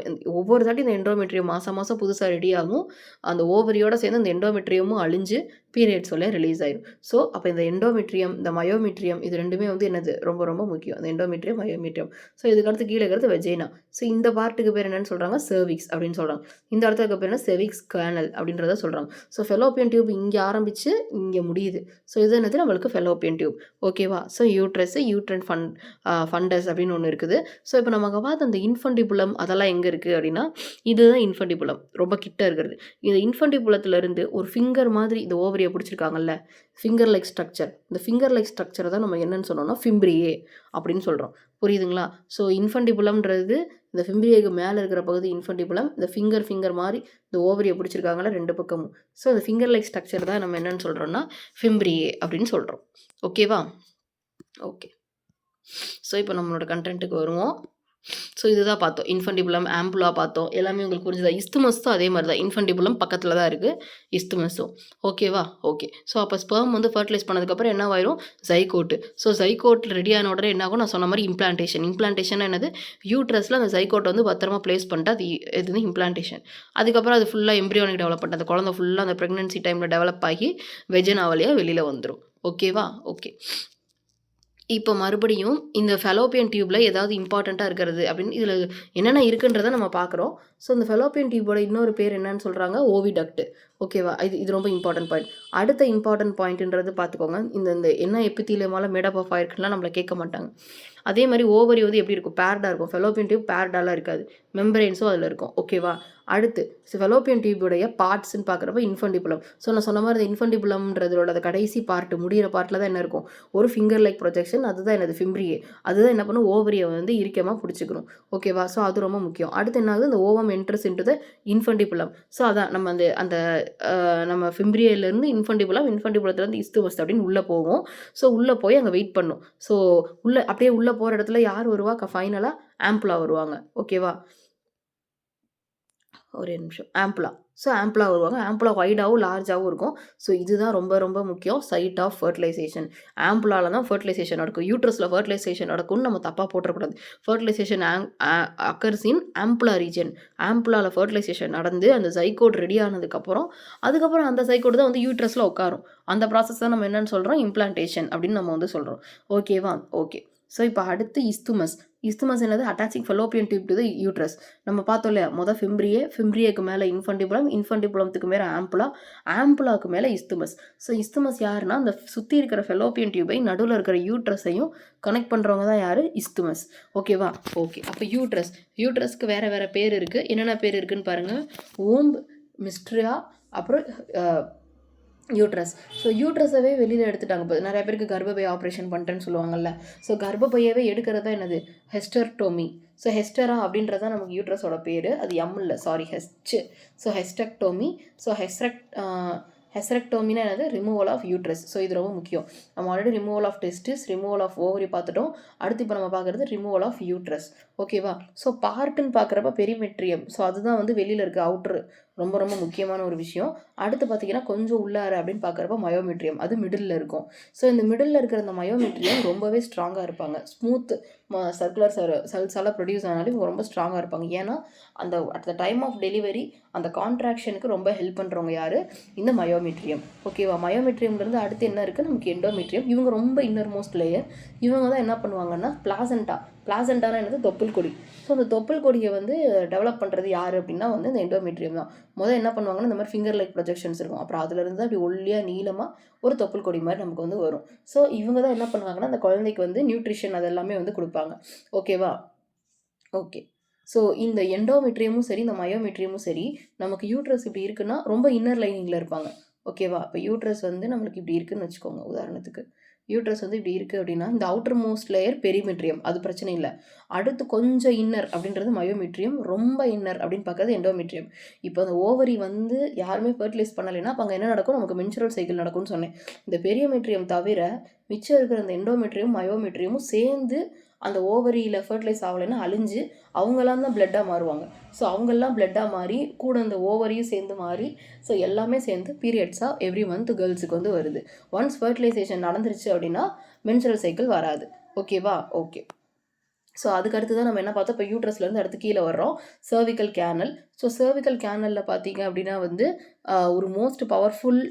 ஒவ்வொரு தாட்டி இந்த எண்டோமெட்ரியம் மாதம் மாதம் புதுசாக ரெடி ஆகும். அந்த ஓவரியோட சேர்ந்து அந்த எண்டோமெட்ரியமும் அழிஞ்சு பீரியட்ஸோட ரிலீஸ் ஆயிடும். ஸோ அப்போ இந்த எண்டோமெட்ரியம், இந்த மயோமெட்ரியம் இது 2மே வந்து என்னது ரொம்ப ரொம்ப முக்கியம். இந்த எண்டோமெட்ரியம், மயோமெட்ரியம். ஸோ இதுக்கடுத்து கீழே இருக்கிறது வெஜைனா. ஸோ இந்த பார்ட்டுக்கு பேர் என்னன்னு சொல்கிறாங்க? செர்விக்ஸ் அப்படின்னு சொல்கிறாங்க. இந்த இடத்துல இருக்க பேர் என்ன? செர்விக்ஸ் கேர்னல் அப்படின்றத சொல்கிறாங்க. ஸோ ஃபெலோப்பியன் டியூப் இங்கே ஆரம்பித்து இங்கே முடியுது. ஸோ இது என்னது? நம்மளுக்கு ஃபெலோப்பியன் டியூப். ஓகேவா? ஸோ யூட்ரஸ், யூட்ரன் ஃபண்டஸ் அப்படின்னு ஒன்று இருக்குது. ஸோ இப்போ நமக்கு பார்த்த அந்த இன்ஃபண்டிபுலம் அதெல்லாம் எங்கே இருக்குது அப்படின்னா, இதுதான் இன்ஃபண்டிபுலம். ரொம்ப கிட்ட இருக்கிறது. இந்த இன்ஃபண்டிபுலத்திலிருந்து ஒரு ஃபிங்கர் மாதிரி இந்த ஓவரியை பிடிச்சிருக்காங்கல்ல, ஃபிங்கர் லைக் ஸ்ட்ரக்சர். இந்த ஃபிங்கர் லைக் ஸ்ட்ரக்சரை தான் நம்ம என்னன்னு சொன்னோம்னா ஃபிம்ப்ரியே அப்படின்னு சொல்கிறோம். புரியுதுங்களா? ஸோ இன்ஃபண்டிபுலம்ன்றது இந்த ஃபிம்ப்ரிയേக்கு மேலே இருக்கிற பகுதி இன்ஃபண்டிபுலம். இந்த ஃபிங்கர் மாதிரி இந்த ஓவரியை பிடிச்சிருக்காங்கல்ல 2 பக்கமும். ஸோ இந்த ஃபிங்கர் லைக் ஸ்ட்ரக்சர் தான் நம்ம என்னன்னு சொல்கிறோம்னா ஃபிம்ப்ரியே அப்படின்னு சொல்கிறோம். ஓகேவா? ஓகே. ஸோ இப்போ நம்மளோட கண்டென்ட்டுக்கு வருவோம். ஸோ இதுதான் பார்த்தோம். இன்ஃபண்டிபுலம், ஆம்புலா பார்த்தோம். எல்லாமே உங்களுக்கு புரிஞ்சுதா? இஸ்துமஸும் அதே மாதிரி தான். இன்ஃபண்டிபுலம் பக்கத்தில் தான் இருக்குது, இஸ்துமஸும். ஓகேவா? ஓகே. ஸோ அப்போ ஸ்பெர்ம் வந்து ஃபர்டிலைஸ் பண்ணதுக்கப்புறம் என்னவாயிரும்? ஜைகோட்டு. ஸோ ஜைகோட் ரெடி ஆன உடனே என்ன ஆகும்? நான் சொன்ன மாதிரி இம்ப்ளான்டேஷன். இம்ப்ளான்டேஷன் என்னது? யூட்ரஸில் அந்த ஜைகோட்டை வந்து பத்திரமா ப்ளேஸ் பண்ணிட்டு அது இது வந்து இம்ப்ளான்டேஷன். அதுக்கப்புறம் அது ஃபுல்லாக எம்ப்ரியானிக் டெவலப்மெண்ட். அந்த குழந்தை ஃபுல்லாக அந்த ப்ரெக்னன்சி டைமில் டெவலப் ஆகி வெஜினா வழியாக வெளியில் வந்துடும். ஓகேவா? ஓகே. இப்போ மறுபடியும் இந்த ஃபெலோப்பியன் டியூப்பில் ஏதாவது இம்பார்ட்டண்ட்டாக இருக்கிறது அப்படின்னு இதில் என்னென்ன இருக்குன்றதை நம்ம பார்க்குறோம். ஸோ இந்த ஃபெலோப்பியன் டியூபோட இன்னொரு பேர் என்னன்னு சொல்கிறாங்க? ஓவிடக்ட். ஓகேவா? இது ரொம்ப இம்பார்ட்டன்ட் பாயிண்ட். அடுத்த இம்பார்ட்டன்ட் பாயிண்ட்ன்றது பார்த்துக்கோங்க. இந்த என்ன எபித்தீலியமால மேடப் ஆஃப் ஆயிருக்குன்னா நம்மளை கேட்க மாட்டாங்க. அதே மாதிரி ஓவரி வந்து எப்படி இருக்கும்? பேர்டாக இருக்கும். ஃபெலோப்பியன் டியூப் பேர்டாலாம் இருக்காது. மெம்பரேன்ஸும் அதில் இருக்கும். ஓகேவா? அடுத்து ஃபெலோப்பியன் டியூபுடைய பார்ட்ஸ்ன்னு பார்க்குறப்ப இன்ஃபண்டிபுலம். ஸோ நான் சொன்ன மாதிரி இந்த இன்ஃபண்டிபுலம்ன்றதோட கடைசி பார்ட்டு முடிகிற பார்ட்டில் தான் என்ன இருக்கும்? ஒரு ஃபிங்கர் லைக் ப்ரொஜெக்ஷன். அதுதான் என்னது? ஃபிம்ப்ரியே. அதுதான் என்ன பண்ணும்? ஓவரியை வந்து இறுக்கமாக பிடிச்சிக்கணும். ஓகேவா? ஸோ அது ரொம்ப முக்கியம். அடுத்து என்ன ஆகுது? இந்த ovum enters into the infundibulum. So அதான் நம்ம அந்த நம்ம ஃபிம்ப்ரியேலேருந்து இன்ஃபண்டிபுலத்துலேருந்து இஸ்துமஸ் அப்படின்னு உள்ளே போவோம். ஸோ உள்ளே போய் அங்கே வெயிட் பண்ணும். ஸோ அப்படியே உள்ளே போகிற இடத்துல யார் வருவா? ஃபைனலாக ஆம்புலா வருவாங்க. ஓகேவா? ஒரே நிமிஷம். ஆம்புலா. ஸோ ஆம்புலா வருவாங்க. ஆம்புலா வைடாகவும் லார்ஜாகவும் இருக்கும். ஸோ இதுதான் ரொம்ப ரொம்ப முக்கியம். Side of fertilisation. ஆம்புலால தான் ஃபர்டிலைசேஷன் நடக்கும். யூட்ரஸில் ஃபர்டிலைசேஷன் நடக்கும்னு நம்ம தப்பாக போட்டுறக்கூடாது. Fertilization occurs in ampulla region. ஆம்புலாவில் ஃபர்டிலைசேஷன் நடந்து அந்த ஜைகோட் ரெடி ஆனதுக்கப்புறம் அதுக்கப்புறம் அந்த ஜைகோட் தான் வந்து யூட்ரஸில் உட்காரும். அந்த ப்ராசஸ் தான் நம்ம என்னன்னு சொல்கிறோம்? இம்ப்ளான்டேஷன் அப்படின்னு நம்ம வந்து சொல்கிறோம். ஓகேவா? ஓகே. ஸோ இப்போ அடுத்து இஸ்துமஸ். இஸ்துமஸ் என்னது? Attaching Fallopian tube to the uterus. நம்ம பார்த்தோம் இல்லையா? ஃபிம்ப்ரியேக்கு மேலே இன்ஃபண்டிபுலம், இன்ஃபண்டிபுலத்துக்கு மேலே ஆம்புலா, ஆம்புலாவுக்கு மேலே இஸ்துமஸ். ஸோ இஸ்துமஸ் யாருன்னா அந்த சுற்றி இருக்கிற ஃபெலோப்பியன் டியூபை நடுவில் இருக்கிற யூட்ரஸையும் கனெக்ட் பண்ணுறவங்க தான் யார்? இஸ்துமஸ். ஓகேவா? ஓகே. அப்போ யூட்ரஸ்க்கு வேறு வேறு பேர் இருக்குது. என்னென்ன பேர் இருக்குதுன்னு பாருங்கள். ஊம்ப், மிஸ்ட்ரியா, அப்புறம் யூட்ரஸ். ஸோ யூட்ரஸவே வெளியில் எடுத்துட்டாங்க. இப்போ நிறைய பேருக்கு கர்ப்பப்பை ஆப்ரேஷன் பண்ணிட்டேன்னு சொல்லுவாங்கல்ல. ஸோ கர்ப்பப்பையவே எடுக்கிறது தான் என்னது? ஹெஸ்டெக்டோமி. ஸோ ஹெஸ்டெரா அப்படின்றத நமக்கு யூட்ரஸோட பேர். அது எம் இல்லை, sorry, H. So hysterectomy. So ஹெஸ்டெக்டோமினா என்னது? Removal of uterus. ஸோ இது ரொம்ப முக்கியம். நம்ம already removal of testis, removal of ovary பார்த்துட்டோம். அடுத்து இப்போ நம்ம பார்க்குறது ரிமூவல் ஆஃப் யூட்ரஸ். ஓகேவா? ஸோ பார்ட்டுன்னு பார்க்குறப்ப பெரிமெட்ரியம். ஸோ அதுதான் வந்து வெளியில் இருக்க அவுட்ரு. ரொம்ப ரொம்ப முக்கியமான ஒரு விஷயம். அடுத்து பார்த்தீங்கன்னா கொஞ்சம் உள்ளார அப்படின்னு பார்க்குறப்ப மயோமெட்ரியம். அது மிடில் இருக்கும். ஸோ இந்த மிடில் இருக்கிற இந்த மயோமெட்ரியம் ரொம்பவே ஸ்ட்ராங்காக இருப்பாங்க. ஸ்மூத் சர்க்குலர் செல்ஸால் ப்ரொடியூஸ் ஆனாலும் இவங்க ரொம்ப ஸ்ட்ராங்காக இருப்பாங்க. ஏன்னா அந்த at the time of delivery அந்த கான்ட்ராக்ஷனுக்கு ரொம்ப ஹெல்ப் பண்ணுறவங்க யார்? இந்த மயோமெட்ரியம். ஓகேவா? மயோமெட்ரியம்லேருந்து அடுத்து என்ன இருக்குது? நமக்கு எண்டோமெட்ரியம். இவங்க ரொம்ப இன்னர் மோஸ்ட் லேயர். இவங்க தான் என்ன பண்ணுவாங்கன்னா பிளாசண்டானா என்னது? தொப்புள் கொடி. ஸோ அந்த தொப்புள் கொடியை வந்து டெவலப் பண்ணுறது யார் அப்படின்னா வந்து இந்த எண்டோமெட்ரியம் தான். முதல் என்ன பண்ணுவாங்கன்னா இந்த மாதிரி ஃபிங்கர் லைக் ப்ரொஜெக்ஷன்ஸ் இருக்கும். அப்புறம் அதுலேருந்து அப்படி ஒல்லியாக நீளமாக ஒரு தொப்புள் கொடி மாதிரி நமக்கு வந்து வரும். ஸோ இவங்க தான் என்ன பண்ணுவாங்கன்னா அந்த குழந்தைக்கு வந்து நியூட்ரிஷன் அதெல்லாமே வந்து கொடுப்பாங்க. ஓகேவா? ஓகே. ஸோ இந்த எண்டோமெட்ரியமும் சரி, இந்த மயோமெட்ரியமும் சரி, நமக்கு யூட்ரஸ் இப்படி இருக்குன்னா ரொம்ப இன்னர் லைனிங்கில் இருப்பாங்க. ஓகேவா? இப்போ யூட்ரஸ் வந்து நம்மளுக்கு இப்படி இருக்குன்னு வச்சுக்கோங்க. உதாரணத்துக்கு யூட்ரஸ் வந்து இப்படி இருக்குது அப்படின்னா இந்த அவுட்டர் மோஸ்ட் லேயர் பெரிமெட்ரியம். அது பிரச்சனை இல்லை. அடுத்து கொஞ்சம் இன்னர் அப்படின்றது மயோமெட்ரியம். ரொம்ப இன்னர் அப்படின்னு பார்க்கறது எண்டோமெட்ரியம். இப்போ அந்த ஓவரி வந்து யாருமே ஃபர்டிலைஸ் பண்ணலைன்னா அப்போ அங்கே என்ன நடக்கும்? நமக்கு மென்சுரல் சைக்கிள் நடக்கும்னு சொன்னேன். இந்த பெரிமெட்ரியம் தவிர மிச்சம் இருக்கிற அந்த எண்டோமெட்ரியம் மயோமெட்ரியமும் சேர்ந்து அந்த ஓவரியில் ஃபர்டிலைஸ் ஆகலைன்னா அழிஞ்சு அவங்களாம் தான் பிளட்டாக மாறுவாங்க. ஸோ அவங்கெல்லாம் பிளட்டாக மாறி கூட அந்த ஓவரியும் சேர்ந்து மாறி ஸோ எல்லாமே சேர்ந்து பீரியட்ஸாக எவ்ரி மந்த் கேர்ள்ஸுக்கு வந்து வருது. ஒன்ஸ் ஃபர்டிலைசேஷன் நடந்துருச்சு அப்படின்னா மென்சுரல் சைக்கிள் வராது. ஓகேவா? ஓகே. ஸோ அதுக்கு அடுத்து தான் நம்ம என்ன பார்த்தோம், இப்போ யூட்ரஸ்லேருந்து அடுத்து கீழே வர்றோம், சர்விக்கல் கேனல். ஸோ சர்விக்கல் கேனலில் பார்த்தீங்க அப்படின்னா வந்து ஒரு மோஸ்ட் பவர்ஃபுல்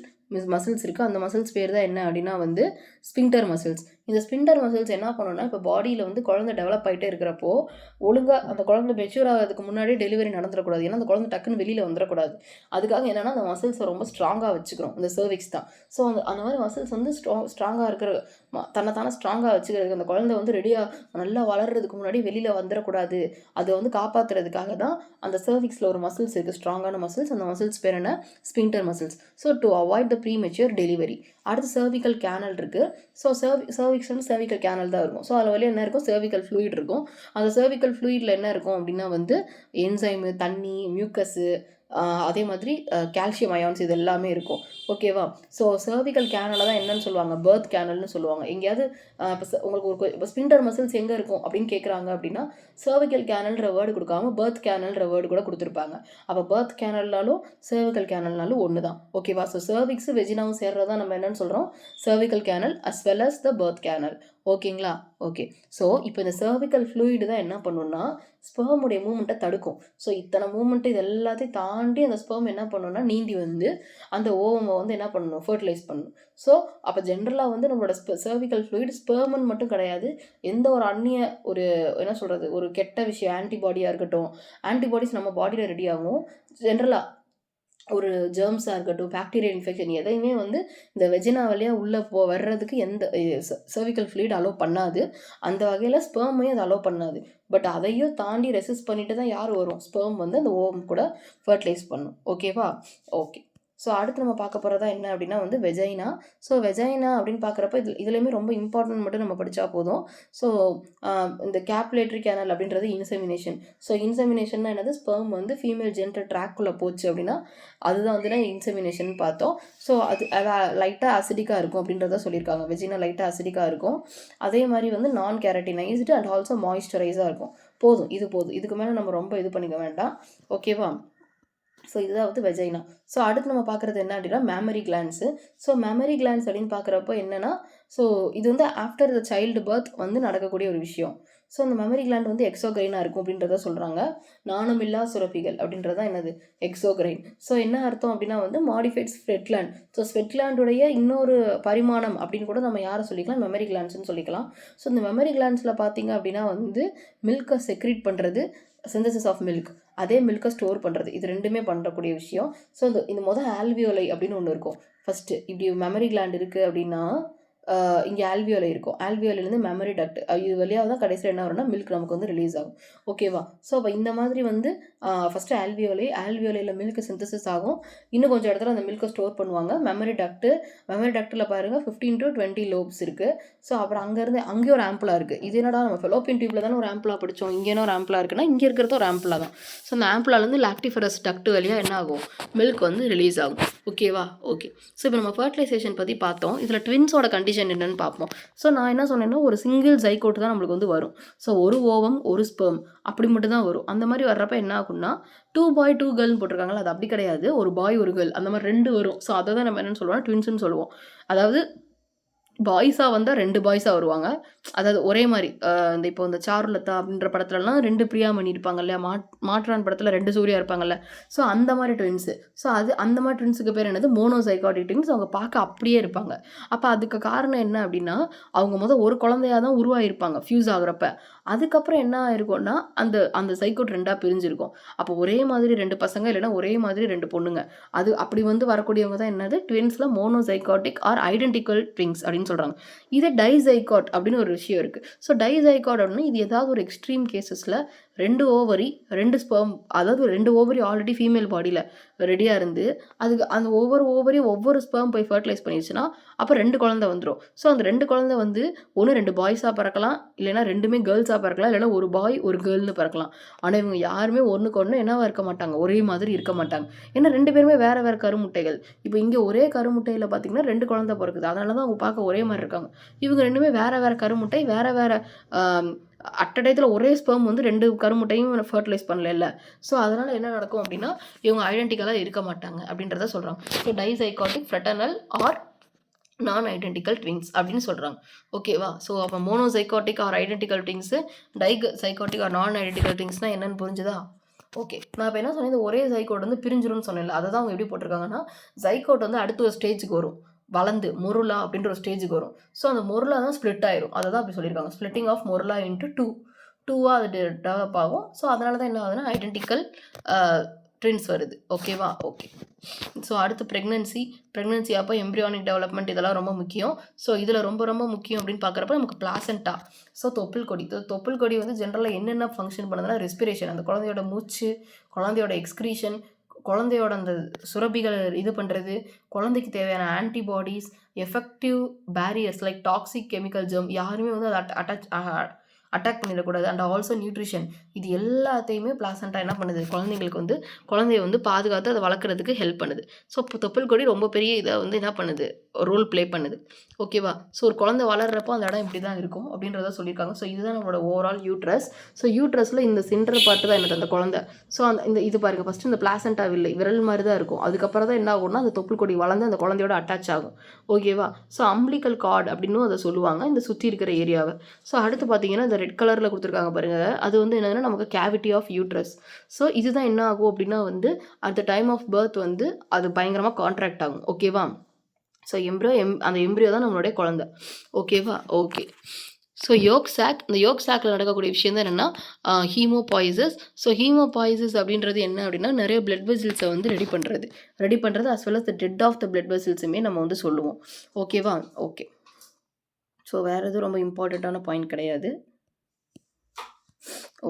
மசில்ஸ் இருக்குது. அந்த மசில்ஸ் பேர் தான் என்ன அப்படின்னா வந்து ஸ்பிங்டர் மசில்ஸ். இந்த ஸ்பிங்டர் மசில்ஸ் என்ன பண்ணணும்னா, இப்போ பாடியில் வந்து குழந்தை டெவலப் ஆகிட்டே இருக்கிறப்போ ஒழுங்காக அந்த குழந்தை மெச்சூர் ஆகிறதுக்கு முன்னாடி டெலிவரி நடந்துடக்கூடாது. ஏன்னா அந்த குழந்தை டக்குன்னு வெளியில் வந்துடக்கூடாது. அதுக்காக என்னென்னா அந்த மசில்ஸை ரொம்ப ஸ்ட்ராங்காக வச்சுக்கிறோம், இந்த சர்விக்ஸ் தான். ஸோ அந்த மாதிரி மசில்ஸ் வந்து ஸ்ட்ராங்காக இருக்கிற தன்னைத்தானே ஸ்ட்ராங்காக வச்சுக்கிறதுக்கு, அந்த குழந்தை வந்து ரெடியாக நல்லா வளர்கிறதுக்கு முன்னாடி வெளியில் வந்துடக்கூடாது, அதை வந்து காப்பாற்றுறதுக்காக தான் அந்த சர்விக்ஸில் ஒரு மசில்ஸ் இருக்குது, ஸ்ட்ராங்கான மசில்ஸ். அந்த மசில்ஸ் பேர் என்ன, sphincter muscles. So to avoid the premature delivery. அடுத்து சர்விக்கல் கேனல் இருக்குது. ஸோ சர்விக்ஸ் வந்து சர்விக்கல் கேனல் தான் இருக்கும். ஸோ அதில் வழியாக என்ன இருக்கும், சர்விக்கல் ஃப்ளூயிட் இருக்கும். அந்த சர்விக்கல் ஃப்ளூயிடில் என்ன இருக்கும் அப்படின்னா வந்து என்சைமு, தண்ணி, மியூக்கஸு, அதே மாதிரி கால்சியம் அயான்ஸ் இது எல்லாமே இருக்கும். ஓகேவா? ஸோ சர்விக்கல் கேனலில் தான் என்னன்னு சொல்லுவாங்க, பர்த் கேனல்னு சொல்லுவாங்க. எங்கேயாவது இப்போ உங்களுக்கு இப்போ ஸ்பிண்டர் மசில்ஸ் எங்கே இருக்கும் அப்படின்னு கேட்குறாங்க அப்படின்னா சர்விக்கல் கேனல்ன்ற வேர்டு கொடுக்காம பர்த் கேனல்ன்ற வேர்டு கூட கொடுத்துருப்பாங்க. அப்போ பர்த் கேனல்னாலும் சர்விக்கல் கேனல்னாலும் ஒன்று தான். ஓகேவா? ஸோ சர்விக்ஸ் வெஜினாவும் சேர்றதா நம்ம என்னன்னு சொல்கிறோம், cervical canal as well as the birth canal. ஓகேங்களா? ஓகே. ஸோ இப்போ இந்த சர்விக்கல் ஃப்ளூயிடு தான் என்ன பண்ணுன்னா ஸ்பெர்முடைய மூமெண்ட்டை தடுக்கும். ஸோ இத்தனை மூமெண்ட்டு இது எல்லாத்தையும் தாண்டி அந்த ஸ்பெர்ம் என்ன பண்ணணும்னா நீந்தி வந்து அந்த ஓவமை வந்து என்ன பண்ணணும், ஃபர்டிலைஸ் பண்ணணும். ஸோ அப்போ ஜென்ரலாக வந்து நம்மளோட சர்விக்கல் ஃப்ளூயிட் ஸ்பெர்மன் மட்டும் கிடையாது, எந்த ஒரு அந்நிய ஒரு என்ன சொல்கிறது, ஒரு கெட்ட விஷயம் ஆன்டிபாடியாக இருக்கட்டும், ஆன்டிபாடிஸ் நம்ம பாடியில் ரெடி ஆகும். ஜென்ரலாக ஒரு ஜெர்ம்ஸாக இருக்கட்டும், பாக்டீரியல் இன்ஃபெக்ஷன் எதையுமே வந்து இந்த வெஜினா வழியாக உள்ளே வர்றதுக்கு எந்த சர்விக்கல் ஃப்ளூயிட் அலோவ் பண்ணாது. அந்த வகையில் ஸ்பெர்மையும் அதை அலோவ் பண்ணாது. பட் அதையும் தாண்டி ரெசிஸ்ட் பண்ணிட்டு தான் யார் வரும், ஸ்பெர்ம் வந்து அந்த ஓவம் கூட ஃபர்டிலைஸ் பண்ணும். ஓகேவா? ஓகே. ஸோ அடுத்து நம்ம பார்க்க போகிறதா என்ன அப்படின்னா வந்து வெஜைனா. ஸோ வெஜைனா அப்படின்னு பார்க்குறப்ப இதுலேயுமே ரொம்ப இம்பார்ட்டன்ட் மட்டும் நம்ம படித்தா போதும். ஸோ இந்த கேப்புலேட்டரி கேனல் அப்படின்றது இன்செமினேஷன். ஸோ இன்செமினேஷன்னா என்னது, ஸ்பெர்ம் வந்து ஃபீமேல் ஜெனிட்டல் ட்ராக்குள்ளே போச்சு அப்படின்னா அதுதான் வந்து இன்செமினேஷன் பார்த்தோம். ஸோ அது லைட்டாக அசிடிக்காக இருக்கும் அப்படின்றத சொல்லியிருக்காங்க. வெஜினா லைட்டாக அசிடிக்காக இருக்கும். அதே மாதிரி வந்து நான் கேரட்டினைஸ்டு அண்ட் ஆல்சோ மாய்ஸ்சரைஸாக இருக்கும். போதும், இது போதும். இதுக்கு மேலே நம்ம ரொம்ப இது பண்ணிக்க வேண்டாம். ஓகேவா? ஸோ இதுதான் வந்து வெஜைனா. ஸோ அடுத்து நம்ம பார்க்குறது என்ன அப்படின்னா mammary glands. So mammary glands அப்படின்னு பார்க்குறப்போ என்னென்னா, ஸோ இது வந்து ஆஃப்டர் த சைல்டு பர்த் வந்து நடக்கக்கூடிய ஒரு விஷயம். ஸோ அந்த மெமரி கிளாண்ட் வந்து எக்ஸோகிரைனாக இருக்கும் அப்படின்றத சொல்கிறாங்க. நாணமில்லா சுரப்பிகள் அப்படின்றத என்னது, எக்ஸோகிரைன். ஸோ என்ன அர்த்தம் அப்படின்னா வந்து modified sweat gland. So sweat கிளாண்டுடைய இன்னொரு பரிமாணம் அப்படின்னு கூட நம்ம யாரை சொல்லிக்கலாம், மெமரி கிளாண்ட்ஸ்னு சொல்லிக்கலாம். ஸோ இந்த மெமரி கிளாண்ட்ஸில் பார்த்தீங்க அப்படின்னா வந்து மில்கை செக்ரீட் பண்ணுறது, சிந்தசிஸ் ஆஃப் மில்க், அதே மில்கை ஸ்டோர் பண்ணுறது, இது ரெண்டுமே பண்ணுறக்கூடிய விஷயம். ஸோ இந்த மொதல் ஆல்வியோலை அப்படின்னு ஒன்று இருக்கும். ஃபஸ்ட்டு இப்படி மெமரி கிளாண்ட் இருக்குது அப்படின்னா இங்கே ஆல்வியோலை இருக்கும். ஆல்வியோலையிலேருந்து மெமரி டக்ட், இது வழியாக தான் கடைசியில் என்ன வரும்னா மில்க் நமக்கு வந்து ரிலீஸ் ஆகும். ஓகேவா? ஸோ அப்போ இந்த மாதிரி வந்து ஃபஸ்ட்டு ஆல்வியோலையில் மில்க் சிந்தசிஸ் ஆகும். இன்னும் கொஞ்சம் இடத்துல அந்த மில்கை ஸ்டோர் பண்ணுவாங்க. மெமரி டக்ட்டில் பாருங்கள் 15 to 20 லோப்ஸ் இருக்குது. ஸோ அப்புறம் அங்கேருந்து அங்கேயும் ஒரு ஆம்பிளாக இருக்குது. இது என்னடா நம்ம ஃபெலோப்பியன் டியூப்பில் தானே ஒரு ஆம்பிளாக படித்தோம், இங்கே ஒரு ஆம்பிளாக இருக்குன்னா இங்கே இருக்கிறது ஒரு ஆம்பிளாக தான். ஸோ அந்த ஆம்பிளாலேருந்து லாக்டிஃபரஸ் டக்ட் வழியாக என்ன ஆகும், மில்க் வந்து ரிலீஸ் ஆகும். ஓகேவா? ஓகே. ஸோ இப்போ நம்ம ஃபர்டிலைசேஷன் பற்றி பார்த்தோம். இதில் ட்வின்ஸோட கண்டிஷன் என்னன்னு பார்ப்போம். ஸோ நான் என்ன சொன்னேன்னா ஒரு சிங்கிள் ஜைகோட் தான் நம்மளுக்கு வந்து வரும். ஸோ ஒரு ஓவம் ஒரு ஸ்பெர்ம் அப்படி மட்டும் தான் வரும். அந்த மாதிரி வர்றப்ப என்ன ஆகும்னா 2 boy 2 girlனு போட்டிருக்காங்களா, அது அப்படி கிடையாது, ஒரு பாய் ஒரு கேர்ள் அந்த மாதிரி 2 வரும். ஸோ அதை தான் நம்ம என்னென்னு சொல்லுவோம், ட்வின்ஸ்னு சொல்லுவோம். அதாவது பாய்ஸாக வந்தால் 2 பாய்ஸாக வருவாங்க. அதாவது ஒரே மாதிரி இந்த இப்போ இந்த சாருலதா அப்படின்ற படத்துலலாம் 2 பிரியாமணி இருப்பாங்க இல்லையா, மாற்றான் படத்தில் 2 சூர்யா இருப்பாங்கல்ல. ஸோ அந்த மாதிரி ட்வின்ஸு. ஸோ அந்த மாதிரி ட்வின்ஸுக்கு பேர் என்னது, மோனோசைகாட்டிக் ட்வின்ஸ். அவங்க பார்க்க அப்படியே இருப்பாங்க. அப்போ அதுக்கு காரணம் என்ன அப்படின்னா அவங்க ஒரு குழந்தையாக தான் உருவாகிருப்பாங்க ஃபியூஸ் ஆகுறப்ப. அதுக்கப்புறம் என்ன ஆயிருக்கும்னா அந்த சைக்கோட் 2ஆக பிரிஞ்சிருக்கும். அப்போ ஒரே மாதிரி 2 பசங்க இல்லைன்னா ஒரே மாதிரி 2 பொண்ணுங்க, அது அப்படி வந்து வரக்கூடியவங்க தான் என்னது, ட்வின்ஸில் மோனோசைகாட்டிக் ஆர் ஐடென்டிக்கல் ட்வின்ஸ் அப்படின்னு சொல்கிறாங்க. இதே டைசைகாட் அப்படின்னு ஒரு விஷயம் இருக்குது. ஸோ டைசைகாட் அப்படின்னா இது ஏதாவது ஒரு எக்ஸ்ட்ரீம் கேசஸில் 2 ஓவரி 2 ஸ்பெர்ம், அதாவது 2 ஓவரி ஆல்ரெடி ஃபீமேல் பாடியில் ரெடியாக இருந்து அதுக்கு அந்த ஒவ்வொரு ஓவரியும் ஒவ்வொரு ஸ்பெர்ம் போய் ஃபர்டிலைஸ் பண்ணிடுச்சுன்னா அப்போ 2 குழந்தை வந்துடும். ஸோ அந்த 2 குழந்தை வந்து ஒன்று 2 பாய்ஸாக பிறக்கலாம், இல்லைனா 2மே கேர்ள்ஸாக பிறக்கலாம், இல்லைனா ஒரு பாய் ஒரு கேர்ள்னு பிறக்கலாம். ஆனால் இவங்க யாருமே ஒன்றுக்கு ஒன்று என்னவா இருக்க மாட்டாங்க, ஒரே மாதிரி இருக்க மாட்டாங்க. ஏன்னா 2 பேருமே வேறு வேறு கருமுட்டைகள். இப்போ இங்கே ஒரே கருமுட்டையில் பார்த்தீங்கன்னா 2 குழந்தை பிறக்குது, அதனால தான் அவங்க பார்க்க ஒரே மாதிரி இருக்காங்க. இவங்க 2மே வேறு வேறு கருமுட்டை, வேறு வேறு அட்டடையத்தில் ஒரே ஸ்பெர்ம் வந்து 2 கருமுட்டையும் ஃபர்டிலைஸ் பண்ணல. ஸோ அதனால் என்ன நடக்கும் அப்படின்னா இவங்க ஐடென்டிக்கலாக இருக்க மாட்டாங்க அப்படின்றத சொல்கிறாங்க. So dizygotic, fraternal or non identical twins அப்படின்னு சொல்கிறாங்க. ஓகேவா? ஸோ அப்போ monozygotic or identical twins, zygotic or non identical ட்வின்ஸ்னால் என்னன்னு புரிஞ்சுதா? ஓகே. நான் இப்போ என்ன சொன்னேன், இந்த ஒரே ஜைகோட் வந்து பிரிஞ்சிரும்னு சொன்னேன்ல, அதை தான் அவங்க எப்படி போட்டிருக்காங்கன்னா, ஜைகோட் வந்து அடுத்த ஒரு ஸ்டேஜுக்கு வரும், வளர்ந்து மொருலா அப்படின்ற ஒரு ஸ்டேஜுக்கு வரும். ஸோ அந்த மொருலா தான் ஸ்ப்ளிட் ஆயிரும். அதை தான் அப்படி சொல்லியிருக்காங்க, ஸ்ப்ளிட்டிங் ஆஃப் மொருலா இன்ட்டு டூவாக அது டெவலப் ஆகும். ஸோ அதனால தான் என்ன ஆகுதுன்னா ஐடென்டிக்கல் ட்வின்ஸ் வருது. ஓகேவா? ஓகே. ஸோ அடுத்து ப்ரெக்னன்சி அப்போ எம்ப்ரியானிக் டெவலப்மெண்ட் இதெல்லாம் ரொம்ப முக்கியம். ஸோ இதில் ரொம்ப ரொம்ப முக்கியம் அப்படின்னு பார்க்குறப்ப நமக்கு பிளாசென்டா. ஸோ தொப்புள் கொடி வந்து ஜென்ரலாக என்னென்ன ஃபங்க்ஷன் பண்ணுதுன்னா ரெஸ்பிரேஷன், அந்த குழந்தையோட மூச்சு, குழந்தையோட எக்ஸ்க்ரீஷன், குழந்தையோட அந்த சுரப்பிகள் இது பண்ணுறது, குழந்தைக்கு தேவையான antibodies, effective barriers like toxic chemical germ யாருமே வந்து அதை அட்டாக் பண்ணிடக்கூடாது. அண்ட் ஆல்சோ நியூட்ரிஷன், இது எல்லாத்தையுமே பிளாசண்டா என்ன பண்ணுது, குழந்தைங்களுக்கு வந்து குழந்தைய வந்து பாதுகாத்து அதை வளர்க்குறதுக்கு ஹெல்ப் பண்ணுது. ஸோ இப்போ தொப்புள் கொடி ரொம்ப பெரிய இதை வந்து என்ன பண்ணுது, ரோல் ப்ளே பண்ணுது. ஓகேவா? ஸோ ஒரு குழந்தை வளர்கிறப்போ அந்த இடம் இப்படி தான் இருக்கும் அப்படின்றத சொல்லியிருக்காங்க. ஸோ இதுதான் நம்மளோட ஓவரால் யூட்ரஸ். ஸோ யூட்ரஸில் இந்த சென்டர் பார்ட்டு தான் என்னது, அந்த குழந்தை. ஸோ இந்த இது பாருங்கள், ஃபஸ்ட்டு இந்த பிளாசண்டா இல்லை விரல் மாதிரி தான் இருக்கும். அதுக்கப்புறம் தான் என்ன ஆகும்னா அந்த தொப்புள் கொடி வளர்ந்து அந்த குழந்தையோட அட்டாச் ஆகும். ஓகேவா? ஸோ அம்பிளிக்கல் கார்டு அப்படின்னும் அதை சொல்லுவாங்க, இந்த சுற்றி இருக்கிற ஏரியாவை. ஸோ அடுத்து பார்த்தீங்கன்னா இந்த ரெட் கலரில் கொடுத்துருக்காங்க பாருங்கள், அது வந்து என்னதுன்னா நமக்கு கேவிட்டி ஆஃப் யூட்ரஸ். ஸோ இதுதான் என்ன ஆகும் அப்படின்னா வந்து at the time of birth வந்து அது பயங்கரமாக கான்ட்ராக்ட் ஆகும். ஓகேவா? ஸோ அந்த எம்ப்ரியோ தான் நம்மளுடைய குழந்தை. ஓகேவா? ஓகே. ஸோ இந்த யோக் சாக்கில் நடக்கக்கூடிய விஷயம் தான் என்னென்னா ஹீமோபாய்சஸ். ஸோ ஹீமோபாய்சஸ் அப்படின்றது என்ன அப்படின்னா நிறைய பிளட் வெசல்ஸை வந்து ரெடி பண்ணுறது as well as the dead of the blood வெசல்ஸுமே நம்ம வந்து சொல்லுவோம். ஓகேவா? ஓகே. ஸோ வேறு எதுவும் ரொம்ப இம்பார்ட்டண்ட்டான பாயிண்ட் கிடையாது.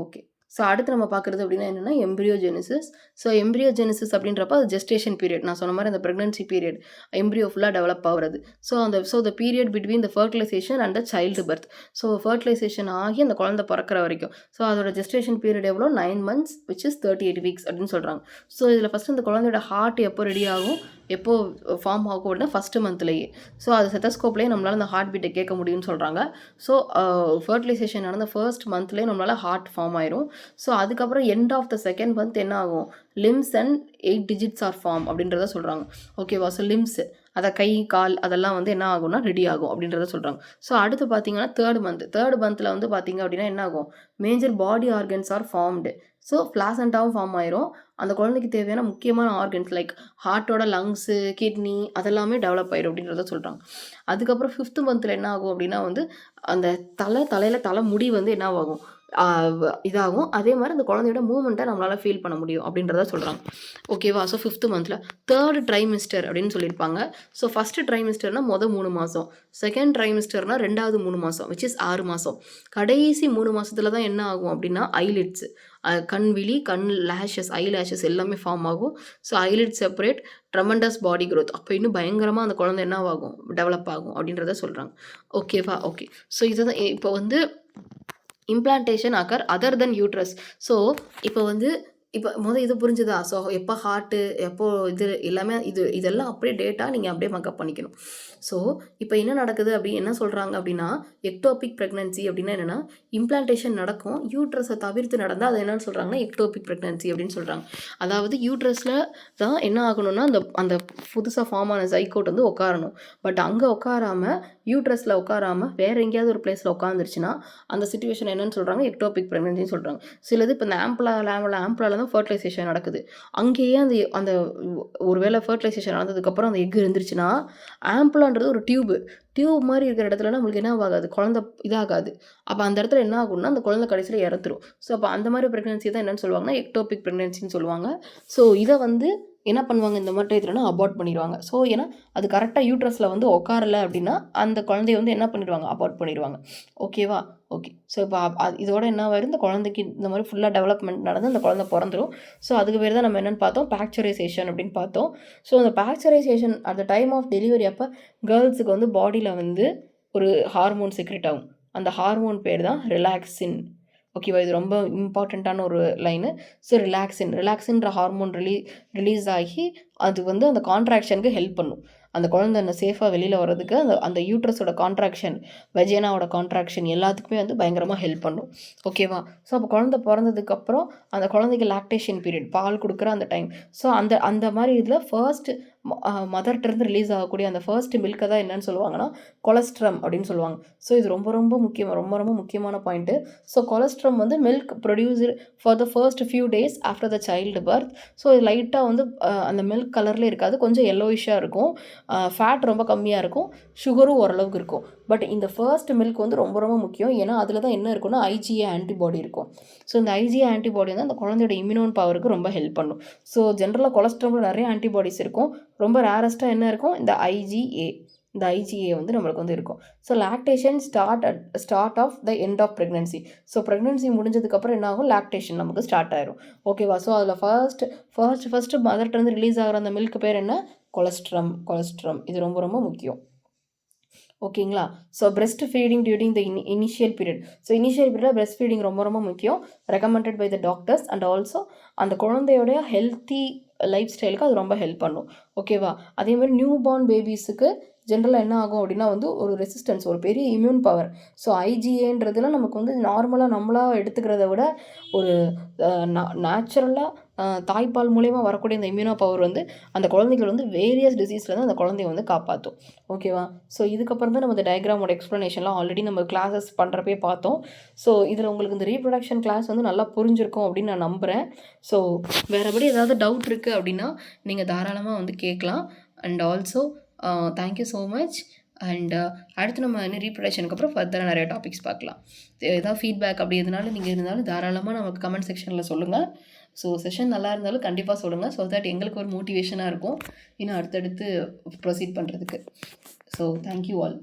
ஓகே. ஸோ அடுத்து நம்ம பார்க்குறது அப்படின்னா என்னென்னா எம்ப்ரியோஜெனிசிஸ். ஸோ எம்ப்ரியோஜெனிசிஸ் அப்படின்றப்ப அது ஜெஸ்டேஷன் பீரியட். நான் சொன்ன மாதிரி அந்த ப்ரெக்னன்சி பீரியட், எம்ப்ரியோ ஃபுல்லாக டெவலப் ஆகுறது. So the period between the fertilisation and the child birth. So fertilisation ஆகி அந்த குழந்தை பிறக்கிற வரைக்கும். ஸோ அதோட ஜெஸ்டேஷன் பீரியட் எவ்வளோ, 9 months which is 38 weeks அப்படின்னு சொல்கிறாங்க. ஸோ இதில் ஃபஸ்ட்டு அந்த குழந்தையோட ஹார்ட் எப்போ ரெடி ஆகும், எப்போ ஃபார்ம் ஆகும் அப்படின்னா ஃபஸ்ட்டு மந்த்லேயே. ஸோ அது செத்தஸ்கோப்லேயே நம்மளால் அந்த ஹார்ட் பீட்டை கேட்க முடியும்னு சொல்கிறாங்க. ஸோ ஃபர்டிலைசேஷன் நடந்த ஃபர்ஸ்ட் மந்த்லேயே நம்மளால் ஹார்ட் ஃபார்ம் ஆயிரும். ஸோ அதுக்கப்புறம் end of the second month என்ன ஆகும், limbs and 8 digits are form அப்படின்றத சொல்கிறாங்க. ஓகேவா? ஸோ லிம்ஸு, அதை கை கால் அதெல்லாம் வந்து என்ன ஆகும்னா ரெடி ஆகும் அப்படின்றத சொல்கிறாங்க. ஸோ அடுத்து பார்த்தீங்கன்னா தேர்ட் மந்தில் வந்து பார்த்தீங்க அப்படின்னா என்ன ஆகும், major body organs are formed. So பிளாசண்டாவும் ஃபார்ம் ஆயிரும். அந்த குழந்தைக்கு தேவையான முக்கியமான ஆர்கன்ஸ் லைக் ஹார்ட்டோட லங்ஸு, கிட்னி அதெல்லாமே டெவலப் ஆயிடும் அப்படின்றத சொல்கிறாங்க. அதுக்கப்புறம் 5th மந்தில் என்ன ஆகும் அப்படின்னா வந்து அந்த தலையில் முடி வந்து என்ன ஆகும், இதாகும். அதே மாதிரி அந்த குழந்தையோட மூவ்மெண்ட்டை நம்மளால் ஃபீல் பண்ண முடியும் அப்படின்றத சொல்கிறாங்க. ஓகேவா? ஸோ 5th மந்தில் தேர்ட் ட்ரைமிஸ்டர் அப்படின்னு சொல்லியிருப்பாங்க. ஸோ ஃபஸ்ட்டு ட்ரைமிஸ்டர்னால் 3 மாதம், செகண்ட் ட்ரைமிஸ்டர்னால் 2வது 3 மாதம் விச் இஸ் 6 மாதம். கடைசி 3 மாதத்துல தான் என்ன ஆகும் அப்படின்னா ஐலிட்ஸ், கண் லேஷஸ், ஐ லேஷஸ் எல்லாமே ஃபார்ம் ஆகும். ஸோ ஐலிட் செப்பரேட், ட்ரமண்டஸ் பாடி க்ரோத். அப்போ இன்னும் பயங்கரமாக அந்த குழந்தை என்ன ஆகும், டெவலப் ஆகும் அப்படின்றத சொல்கிறாங்க. ஓகேவா? ஓகே. ஸோ இதுதான் இப்போ வந்து இம்ப்ளான்டேஷன் அக்கர் அதர் தென் யூட்ரஸ். ஸோ இப்போ இது புரிஞ்சுதா? ஸோ எப்போ ஹார்ட்டு, எப்போ இது எல்லாமே இதெல்லாம் அப்படியே டேட்டா நீங்கள் அப்படியே மக்கப் பண்ணிக்கணும். ஸோ இப்போ என்ன நடக்குது என்ன சொல்கிறாங்க அப்படின்னா எக்டோபிக் ப்ரெக்னன்சி அப்படின்னா என்னென்னா இம்ப்ளான்டேஷன் நடக்கும், யூட்ரஸை தவிர்த்து நடந்தால் அது என்னன்னு சொல்கிறாங்கன்னா எக்டோபிக் ப்ரெக்னன்சி அப்படின்னு சொல்கிறாங்க. அதாவது யூட்ரஸில் தான் என்ன ஆகணும்னா அந்த புதுசாக ஃபார்ம் ஆன ஜைகோட் வந்து உட்காரணும். பட் அங்கே உட்காராமல், யூட்ரஸில் உட்காராமல் வேறு எங்கேயாவது ஒரு பிளேஸில் உட்காந்துருச்சுன்னா அந்த சிச்சுவேஷன் என்னன்னு சொல்கிறாங்க, எக்டோபிக் ப்ரெக்னன்சின்னு சொல்கிறாங்க. சிலது இப்போ இந்த ஆம்புலாவில் தான் ஃபர்டிலைசேஷன் நடக்குது, அங்கேயே அந்த ஒருவேளை ஃபர்டிலைசேஷன் நடந்ததுக்கப்புறம் அந்த எக் இருந்துருச்சுன்னா ஆம்புலான்றது ஒரு டியூப் மாதிரி இருக்கிற இடத்துல நம்மளுக்கு என்ன ஆகாது, குழந்தை இதாகாது. அப்போ அந்த இடத்துல என்ன ஆகும்னா அந்த குழந்தை கடைசியில் இறந்துரும். ஸோ அப்போ அந்த மாதிரி ப்ரெக்னன்சி தான் என்னென்னு சொல்லுவாங்கன்னா எக்டோபிக் ப்ரெக்னன்சின்னு சொல்லுவாங்க. ஸோ இதை வந்து என்ன பண்ணுவாங்க இந்த மாதிரி டயத்துலனா அபார்ட் பண்ணிடுவாங்க. ஸோ ஏன்னா அது கரெக்டாக யூட்ரஸில் வந்து உட்காரலை அப்படின்னா அந்த குழந்தைய வந்து என்ன பண்ணிடுவாங்க, அபார்ட் பண்ணிடுவாங்க. ஓகேவா? ஓகே. ஸோ இப்போ இதோட என்ன ஆயிரும், இந்த குழந்தைக்கு இந்த மாதிரி ஃபுல்லாக டெவலப்மெண்ட் நடந்து அந்த குழந்தை பிறந்துடும். ஸோ அதுக்கு பேர் தான் நம்ம என்னென்னு பார்த்தோம், பாக்சரைசேஷன் அப்படின்னு பார்த்தோம். ஸோ அந்த பாக்சரைசேஷன் at the time of delivery அப்போ கேர்ள்ஸுக்கு வந்து பாடியில் வந்து ஒரு ஹார்மோன் செக்ரெட் ஆகும். அந்த ஹார்மோன் பேர் தான் ரிலாக்சின். ஓகேவா? இது ரொம்ப இம்பார்ட்டண்ட்டான ஒரு லைனு. ஸோ ரிலாக்சின்ற ஹார்மோன் ரிலீஸ் ஆகி அது வந்து அந்த கான்ட்ராக்ஷனுக்கு ஹெல்ப் பண்ணும். அந்த குழந்தை சேஃபாக வெளியில் வர்றதுக்கு அந்த அந்த யூட்ரஸோட கான்ட்ராக்ஷன், வெஜைனாவோட கான்ட்ராக்ஷன் எல்லாத்துக்குமே வந்து பயங்கரமாக ஹெல்ப் பண்ணும். ஓகேவா? ஸோ அப்போ குழந்தை பிறந்ததுக்கப்புறம் அந்த குழந்தைக்கு லாக்டேஷன் பீரியட், பால் கொடுக்குற அந்த டைம். ஸோ அந்த அந்த மாதிரி இதில் ஃபர்ஸ்ட் மதர்கிட்டருந்து ரிலீஸ் ஆகக்கூடிய அந்த ஃபர்ஸ்ட் மில்கை தான் என்னன்னு சொல்லுவாங்கன்னா கொலஸ்ட்ரம் அப்படின்னு சொல்லுவாங்க. ஸோ இது ரொம்ப ரொம்ப முக்கியம், ரொம்ப ரொம்ப முக்கியமான பாயிண்ட்டு. ஸோ கொலஸ்ட்ரம் வந்து milk produced for the first few days after the child birth. So இது லைட்டாக வந்து அந்த மில்க் கலர்லேயே இருக்காது, கொஞ்சம் எல்லோயிஷாக இருக்கும், ஃபேட் ரொம்ப கம்மியாக இருக்கும், சுகரும் ஓரளவுக்கு இருக்கும். பட் இந்த ஃபர்ஸ்ட் மில்க் வந்து ரொம்ப ரொம்ப முக்கியம். ஏன்னா அதில் தான் என்ன இருக்குன்னா IgA ஆன்டிபாடி இருக்கும். ஸோ இந்த IgA ஆன்டிபாடி வந்து அந்த குழந்தையோட இம்யூனோன் பவருக்கு ரொம்ப ஹெல்ப் பண்ணும். ஸோ ஜென்ரலாக கொலஸ்ட்ராமில் நிறைய ஆன்டிபாடிஸ் இருக்கும். ரொம்ப ரேரஸ்ட்டாக என்ன இருக்கும், இந்த IgA வந்து நம்மளுக்கு வந்து இருக்கும். So lactation start of the end of pregnancy. So pregnancy முடிஞ்சதுக்கப்புறம் என்ன ஆகும், லாக்டேஷன் நமக்கு ஸ்டார்ட் ஆயிரும். ஓகேவா? ஸோ அதில் ஃபர்ஸ்ட் மதர்கிட்டருந்து ரிலீஸ் ஆகிற அந்த மில்க் பேர் என்ன, கொலஸ்ட்ரம். இது ரொம்ப ரொம்ப முக்கியம். ஓகேங்களா? So breast feeding during the initial period. So initial பீரியடில் பிரெஸ்ட் ஃபீடிங் ரொம்ப ரொம்ப முக்கியம், recommended by the doctors. And also அந்த குழந்தையோடைய ஹெல்த்தி லைஃப் ஸ்டைலுக்கு அது ரொம்ப ஹெல்ப் பண்ணும். ஓகேவா? அதே மாதிரி நியூ பார்ன் பேபிஸுக்கு ஜென்ரலாக என்ன ஆகும் அப்படின்னா வந்து ஒரு ரெசிஸ்டன்ஸ், ஒரு பெரிய இம்யூன் பவர். ஸோ IgAன்றதுலாம் நமக்கு வந்து நம்மளாக எடுத்துக்கிறத விட ஒரு நேச்சுரலாக தாய்ப்பால் மூலயமா வரக்கூடிய இந்த இம்யூனோ பவர் வந்து அந்த குழந்தைகள் வந்து வேரியஸ் டிசீஸ்லேருந்து அந்த குழந்தைய வந்து காப்பாற்றும். ஓகேவா? ஸோ இதுக்கப்புறம் தான் நம்ம இந்த டயக்ராமோட எக்ஸ்ப்ளனேஷன்லாம் ஆல்ரெடி நம்ம கிளாஸஸ் பண்ணுறப்பே பார்த்தோம். ஸோ இதில் உங்களுக்கு இந்த ரீப்ரொடக்ஷன் கிளாஸ் வந்து நல்லா புரிஞ்சிருக்கும் அப்படின்னு நான் நம்புகிறேன். ஸோ வேறுபடி ஏதாவது டவுட் இருக்குது அப்படின்னா நீங்கள் தாராளமாக வந்து கேட்கலாம். And also thank you so much. And அடுத்து நம்ம ரீப்ரொடக்ஷனுக்கு அப்புறம் ஃபர்தராக நிறைய டாபிக்ஸ் பார்க்கலாம். ஏதாவது ஃபீட்பேக் அப்படி எதுனாலும் நீங்கள் இருந்தாலும் தாராளமாக நமக்கு கமெண்ட் செக்ஷனில் சொல்லுங்கள். ஸோ செஷன் நல்லா இருந்தாலும் கண்டிப்பாக சொல்லுங்கள். ஸோ தட் எங்களுக்கு ஒரு மோட்டிவேஷனாக இருக்கும் இன்னும் அடுத்தடுத்து ப்ரொசீட் பண்ணுறதுக்கு. So thank you all.